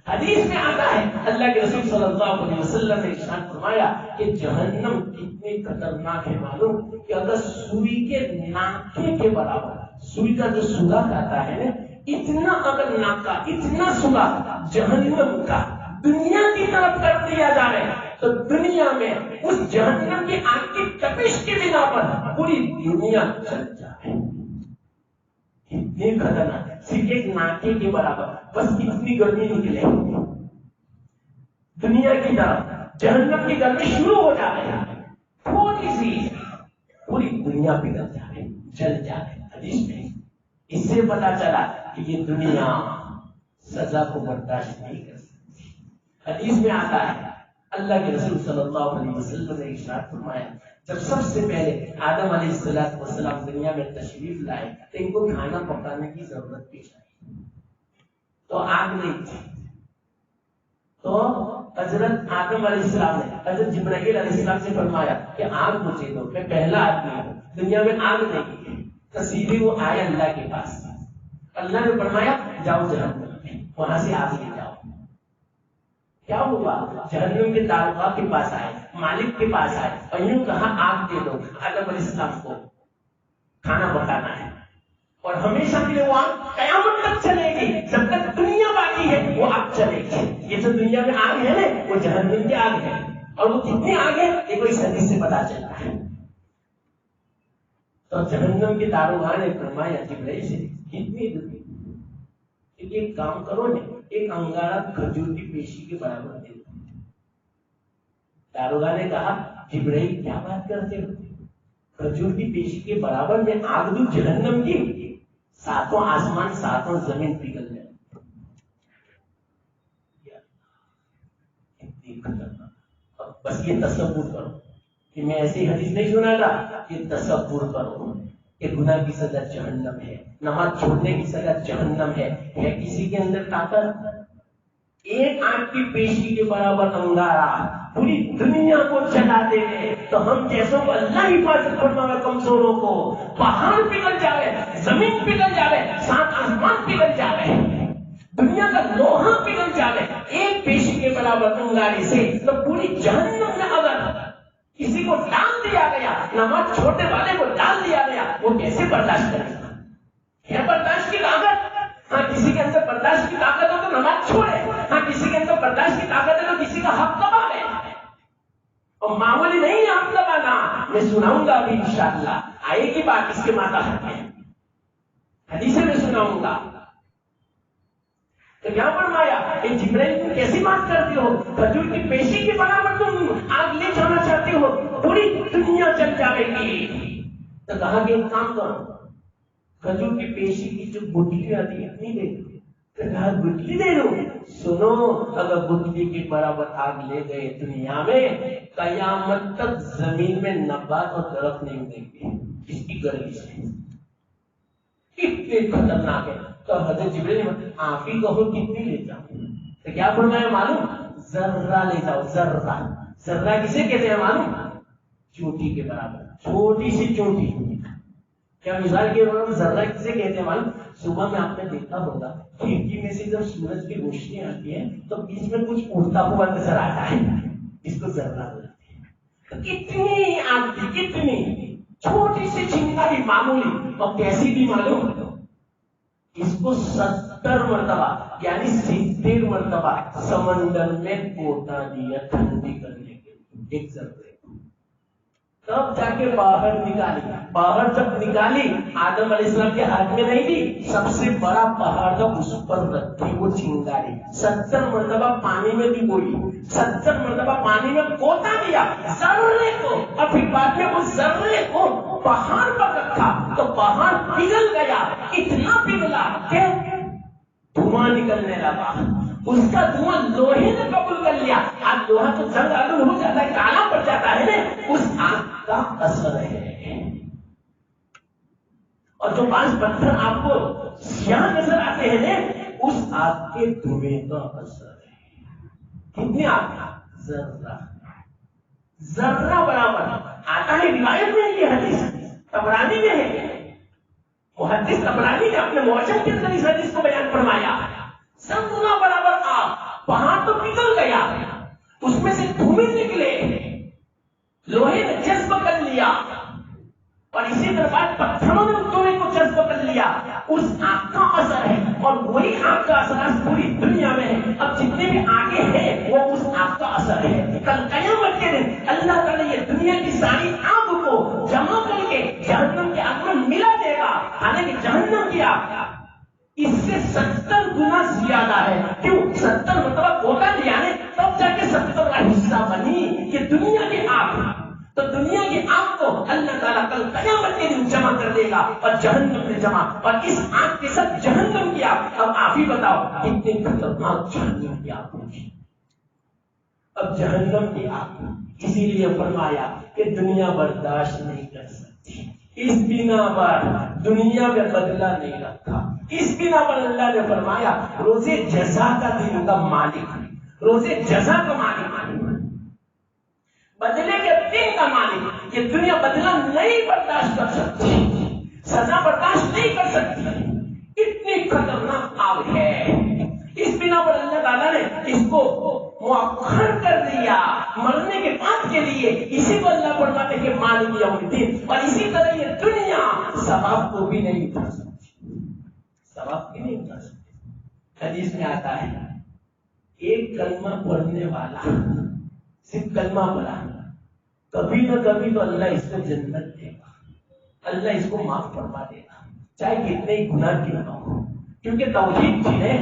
حدیث میں آتا ہے اللہ کے رسول صلی اللہ علیہ وسلم نے ارشاد فرمایا کہ جہنم کتنی خطرناک ہے معلوم کہ اگر سوئی کے ناکے کے برابر، سوئی کا جو سوراخ آتا ہے نا، اتنا اگر ناکا، اتنا سوراخ جہنم کا دنیا کی طرف کر دیا جائے تو دنیا میں اس جہنم کی آگ کی تپش کی بنا پر پوری دنیا چل جائے. اتنی خطرناک، صرف ایک ناکے کے برابر، بس اتنی گرمی نکلے دنیا کی طرف، جہنم کی گرمی شروع ہو جائے، تھوڑی سی پوری دنیا پگھل جائے، جل جائے. حدیث میں اس سے پتا چلا کہ یہ دنیا سزا کو برداشت نہیں کر سکتی. حدیث میں آتا ہے اللہ کے رسول صلی اللہ علیہ وسلم نے ارشاد فرمایا جب سب سے پہلے آدم علیہ السلام دنیا میں تشریف لائے تو ان کو کھانا پکانے کی ضرورت پیش آئی تو آگ نہیں تھی. تو حضرت آدم علیہ السلام نے حضرت جبرائیل علیہ السلام سے فرمایا کہ آگ مجھے دو، میں پہلا آدمی ہوں، دنیا میں آگ نہیں ہے. تو سیدھے وہ آئے اللہ کے پاس. اللہ نے فرمایا جاؤ جہنم میں، وہاں سے آگ لے جاؤ. کیا ہوا؟ جہنم کے داروغہ کے پاس آئے، مالک کے پاس آئے اور یوں کہا آگ دے دو. آدم علیہ السلام کو کھانا پکانا ہے اور ہمیشہ کے لیے وہ آگ قیامت تک چلے گی، جب تک دنیا باقی ہے وہ آگ چلے گی. یہ جو دنیا میں آگ ہے نا وہ جہنم کی آگ ہے. اور وہ کتنی آگ ہے یہ کوئی حدیث سے پتا چلتا ہے. تو جہنم کے داروغہ نے فرمایا جبرائیل سے کتنی دنیا، ایک کام کرو نا، ایک انگارہ کھجور کی پیشی کے برابر دے دو. داروغہ نے کہا جبرائیل کیا بات کرتے ہو، کھجور کی پیشی کے برابر میں آگ دوں جہنم کی، ساتوں آسمان ساتوں زمین پگھل جائے. اتنی خطرناک. اب بس یہ تصور کرو کہ میں ایسی حدیث نہیں سنا تھا، یہ تصور کرو کہ گناہ کی سزا جہنم ہے، نماز چھوڑنے کی سزا جہنم ہے کسی کے اندر طاقت؟ ایک آنکھ کی پیشی کے برابر انگارہ پوری دنیا کو جلا دے تو ہم جیسوں کو اللہ حفاظت فرمائے، کمزوروں کو پہاڑ پگھل جائے، زمین پگھل جائے، سات آسمان پگھل جائے، دنیا کا لوہا پگھل جائے ایک پیشی کے برابر انگاری سے، تو پوری جہنم میں اگر کسی کو ڈال دیا گیا، نماز چھوڑنے والے کو ڈال دیا گیا، وہ کیسے برداشت کرے گا؟ ہے برداشت کی طاقت؟ ہاں کسی کے اندر برداشت کی طاقت ہو تو نماز چھوڑے، ہاں کسی کے اندر برداشت کی طاقت ہے تو کسی کا حق دبا لے. اور معمولی نہیں حق دبانا، میں سناؤں گا ابھی انشاءاللہ، آئے گی بات اس کے ماتحت میں، حدیث میں سناؤں گا. تو کیا فرمایا کہ جبرائیل تم کیسی بات کرتے ہو، کھجور کی پیشی کے برابر تم آگ لے جانا چاہتے ہو، پوری دنیا جل جائے گی. تو کہا کہ ایک کام کرو، کھجور کی پیشی کی جو گٹلی آتی ہے اتنی دے دو. تو کہا گٹلی دے دو. سنو اگر گٹلی کے برابر آگ لے گئے دنیا میں، قیامت تک زمین میں نبات اور درخت نہیں اگیں گے اس کی گرمی سے. کتنے خطرناک ہے. تو حضرت جبرائیل نے آپ ہی کہو کتنی لے جاؤ. تو کیا فرمایا معلوم؟ ذرہ لے جاؤ. ذرہ، ذرہ کسے کہتے ہیں معلوم؟ چوٹی کے برابر، چھوٹی سی چوٹی. کیا مثال کے طور پر ذرہ کسے کہتے ہیں معلوم؟ صبح میں آپ نے دیکھا ہوگا کھڑکی میں سے جب سورج کی روشنی آتی ہے تو بیچ میں کچھ اڑتا ہوا نظر آتا ہے، اس کو ذرہ بولتے ہیں. تو کتنی آگ تھی، کتنی چھوٹی سی چنگاری معمولی، اور کیسی بھی معلوم؟ اس کو 70 مرتبہ یعنی 70 مرتبہ سمندر میں کوٹا دیا ٹھنڈی کرنے کے لیے ایک ذرے. تب جا کے باہر نکالی. باہر جب نکالی آدم علیہ السلام کے ہاتھ میں نہیں تھی، سب سے بڑا پہاڑ کا اس پر رکھی وہ چنگاری. 70 مرتبہ پانی میں ڈبوئی، 70 مرتبہ پانی میں کوتا دیا ذرے کو، اور پھر بعد میں اس ذرے کو پہاڑ پر رکھا تو پہاڑ پگھل گیا. اتنا پگھلا کہ دھواں نکلنے لگا. اس کا دھواں لوہے نے قبول کر لیا. آج لوہا تو جنگ آلود ہو جاتا ہے، کالا پڑ جاتا ہے نا، اس آگ کا اثر ہے. اور جو 5 پتھر آپ کو سیاہ نظر آتے ہیں نا، اس آگ کے دھویں کا اثر ہے. کتنی آگ؟ ذرہ. ذرہ برابر آتا ہے. روایت میں یہ حدیث طبرانی میں ہے، محدث طبرانی نے اپنے معجم کے اندر اس حدیث کو بیان فرمایا. ذرہ برابر آگ. پہاڑ تو پگھل گیا گا اور جہنم میں جمع، اور اس آگ کے ساتھ جہنم کی آگ. اب آپ ہی بتاؤ کتنی خطرناک جہنم کی آگ ہوگی. اب جہنم کی آگ اسی لیے فرمایا کہ دنیا برداشت نہیں کر سکتی، اس بنا پر دنیا میں بدلہ نہیں رکھا. اس بنا پر اللہ نے فرمایا روزے جزا کا دن کا مالک، روزے جزا کا مالک، بدلے کے دن کا مالک. یہ دنیا بدلہ نہیں برداشت کر سکتی، سزا برداشت نہیں کر سکتی، اتنی خطرناک آگ ہے. اس بنا پر اللہ تعالیٰ نے اس کو مؤخر کر دیا مرنے کے بعد کے لیے. اسی کو اللہ فرماتے کہ مالک یوم الدین. اور اسی طرح یہ دنیا ثواب کو بھی نہیں اٹھا سکتی، ثواب بھی نہیں اٹھا سکتی. حدیث میں آتا ہے ایک کلمہ پڑھنے والا، صرف کلمہ پڑھا، کبھی نہ کبھی تو اللہ اس کو جنت دے گا، اللہ اس کو معاف فرما دے گا، چاہے کتنے ہی گناہ کیوں نہ ہو. کیونکہ توحید جی ہے،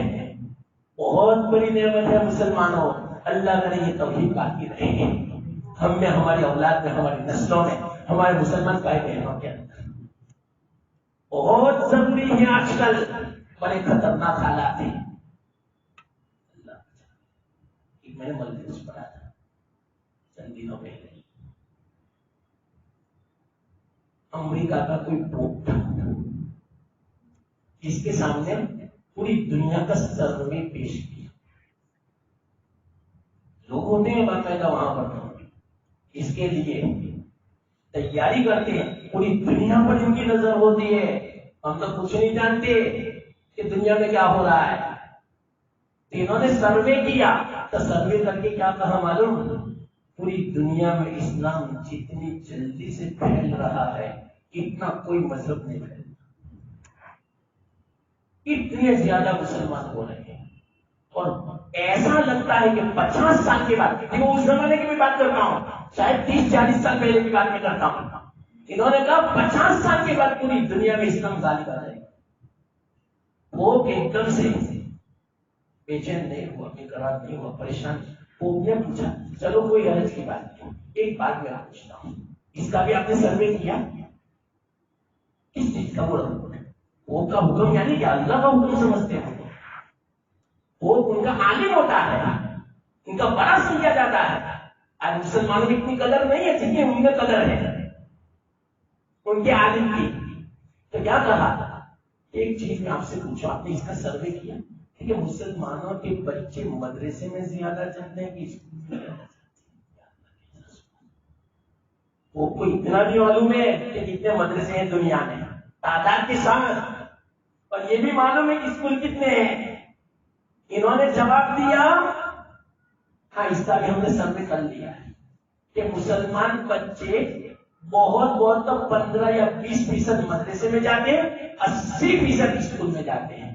بہت بڑی نعمت ہے مسلمانوں. اللہ کرے یہ توحید باقی رہے گی ہم میں، ہماری اولاد میں، ہماری نسلوں میں، ہمارے مسلمان بھائی بہنوں کے اندر. بہت ضروری ہے. آج کل بڑے خطرناک حالات ہیں. میں نے ملک پڑھا تھا چند دنوں پہلے، امریکہ کا کوئی پوپ تھا جس کے سامنے پوری دنیا کا سروے پیش کیا. لوگ ہوتے ہیں باقاعدہ وہاں پر اس کے لیے تیاری کرتے ہیں، پوری دنیا پر ان کی نظر ہوتی ہے. ہم تو کچھ نہیں جانتے کہ دنیا میں کیا ہو رہا ہے. انہوں نے سروے کیا تو سروے کر کے کیا کہا معلوم؟ پوری دنیا میں اسلام جتنی جلدی سے پھیل رہا ہے اتنا کوئی مذہب نہیں پھیلتا. اتنے زیادہ مسلمان ہو رہے ہیں اور ایسا لگتا ہے کہ 50 سال کے بعد، دیکھو اس زمانے کی بھی بات کرتا ہوں، شاید 30-40 سال پہلے کی بات میں کرتا ہوں. انہوں نے کہا 50 سال کے بعد پوری دنیا میں اسلام غالب آ جائے گا. وہ ایک دم سے بے چین نہیں ہوا، بے قرار نہیں ہوا، پریشان. پوپ نے پوچھا چلو کوئی غرض کی بات نہیں، ایک بات میں پوچھتا ہوں، اس کا بھی آپ نے سروے کیا؟ کس چیز کا؟ وہ کا حکم یعنی کہ اللہ کا حکم سمجھتے ہیں. وہ ان کا عالم ہوتا ہے، ان کا بڑا سمجھا جاتا ہے. آج مسلمانوں کی اتنی قدر نہیں ہے جتنی ان میں قدر ہے ان کے عالم کی. تو کیا کہا؟ ایک چیز میں آپ سے پوچھو، آپ نے اس کا سروے کیا کہ مسلمانوں کے بچے مدرسے میں زیادہ چلتے ہیں کہ اسکول میں؟ وہ کو اتنا بھی معلوم ہے کہ کتنے مدرسے ہیں دنیا میں تعداد کے ساتھ، اور یہ بھی معلوم ہے کہ اسکول کتنے ہیں. انہوں نے جواب دیا ہاں اس کا بھی ہم نے سروے کر لیا ہے کہ مسلمان بچے بہت تو 15 یا 20% مدرسے میں جاتے ہیں، 80% اسکول میں جاتے ہیں.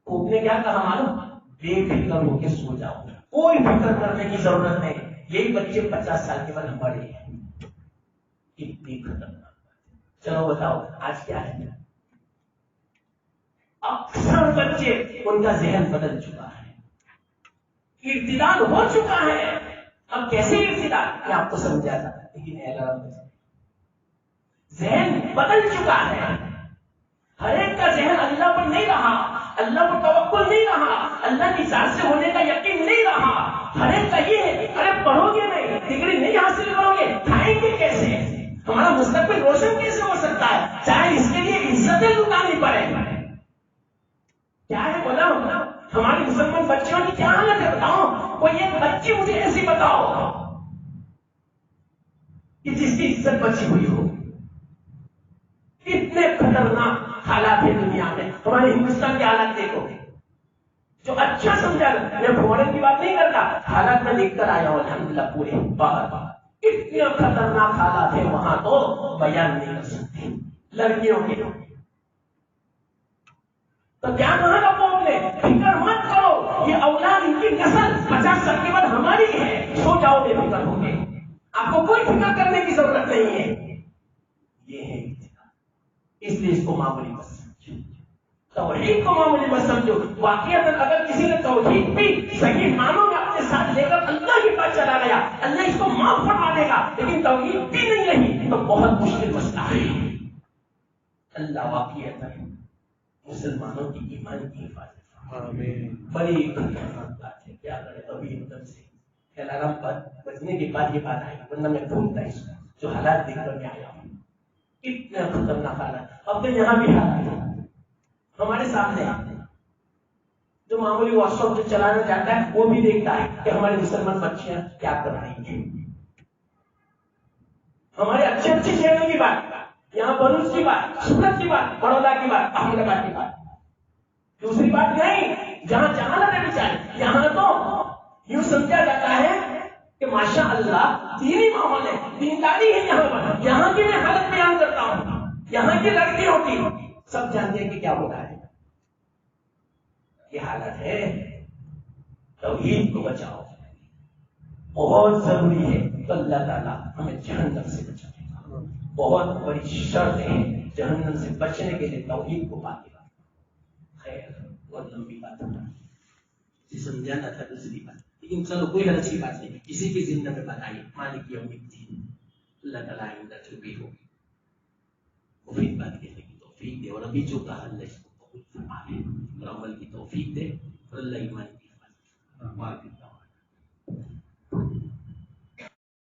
خوب نے کیا کہا معلوم؟ بے فکر ہو کے سو جاؤ، کوئی فکر کرنے کی ضرورت نہیں. یہی بچے 50 سال کے بعد بڑے ہیں. کتنی خطرناک. چلو بتاؤ آج کیا ہے؟ اکثر بچے ان کا ذہن بدل چکا ہے، ارتداد ہو چکا ہے. اب کیسے ارتداد؟ میں آپ کو سمجھا تھا لیکن ذہن بدل چکا ہے. ہر ایک کا ذہن اللہ پر نہیں رہا، اللہ پر توکل نہیں رہا، اللہ کی ذات سے ہونے کا یقین نہیں رہا. ہر ایک کا یہ ہے ارے پڑھو گے نہیں، ڈگری نہیں حاصل کرو گے، کھائیں گے کیسے، ہمارا مستقبل روشن کیسے ہو سکتا ہے، چاہے اس کے لیے عزتیں لٹانی پڑے. کیا ہے بولا ہماری مسلمان بچیوں کی کیا حالت ہے بتاؤ. کوئی ایک بچی مجھے ایسی بتاؤ کہ جس کی عزت بچی ہوئی ہو. اتنے خطرناک حالات ہیں دنیا میں. ہمارے ہندوستان کے حالات دیکھو، جو اچھا سمجھا. میں فورن کی بات نہیں کرتا، حالات میں دیکھ کر آیا ہوں الحمدللہ پورے باہر. اتنے خطرناک حالات ہیں وہاں تو بیان نہیں کر سکتے. لڑکیوں کے تو کیا کہا تھا پوپ نے؟ فکر مت کرو، یہ اولاد ان کی نسل 50 سال کے بعد ہماری ہے، سو جاؤ بے فکر ہو گے، آپ کو کوئی فکر کرنے کی ضرورت نہیں ہے. یہ ہے اس لیے اس کو معمولی مت سمجھو، توحید کو معمولی مت سمجھو. واقعات اگر کسی نے توحید بھی صحیح معنوں میں اپنے ساتھ لے کر اللہ کے پاس چلا گیا، اللہ اس کو معاف فرما دے گا. لیکن توحید بھی نہیں رہی تو بہت مشکل مسئلہ ہے. اللہ واقعیت مسلمانوں کی ایمان کی حفاظت آمین. بڑی خطرناک بات ہے. کیا کرے ابھی مدد سے الارم پر بجنے کے بعد یہ بات آئی ورنہ میں بھولتا اس کو جو حالات دیکھ کر میں آیا ہوں. کتنا خطرناک حالات. اب تو یہاں بھی حالات ہیں ہمارے سامنے. جو معمولی واٹس ایپ جو چلانا چاہتا ہے وہ بھی دیکھتا ہے کہ ہمارے مسلمان بچیاں کیا کر رہی ہیں. ہمارے اچھے اچھے شہروں کی بات, یہاں بروچ کی بات, سورت کی بات, بڑودا کی بات, احمد آباد کی بات. دوسری بات نہیں جہاں جہاں لگے بیچارے. یہاں تو یوں سمجھا جاتا ہے کہ ماشاء اللہ دینی ماحول ہے, دینداری ہے یہاں پر. یہاں کی میں حالت بیان کرتا ہوں. یہاں کی لڑکیوں کی سب جانتے ہیں کہ کیا ہو رہا ہے. یہ حالت ہے. توحید کو بچاؤ بہت ضروری ہے. تو اللہ تعالیٰ ہمیں جہنم سے بچائے گا. بہت بڑی شرط ہے جہنم سے بچنے کے لیے توحید کو پاتے گا. خیر بہت لمبی بات ہے, سمجھانا تھا دوسری بات, لیکن چلو کوئی اچھی بات نہیں. کسی کی زندگی میں بتائیے مالک یوم الدین. اللہ تعالیٰ آئندہ بھی ہوگی مفید بات کہنے کی توفیق دے, اور ابھی جو کہا اللہ اس کو قبول فرما لے اور عمل کی توفیق دے, اور اللہ ایمان کی حفاظت.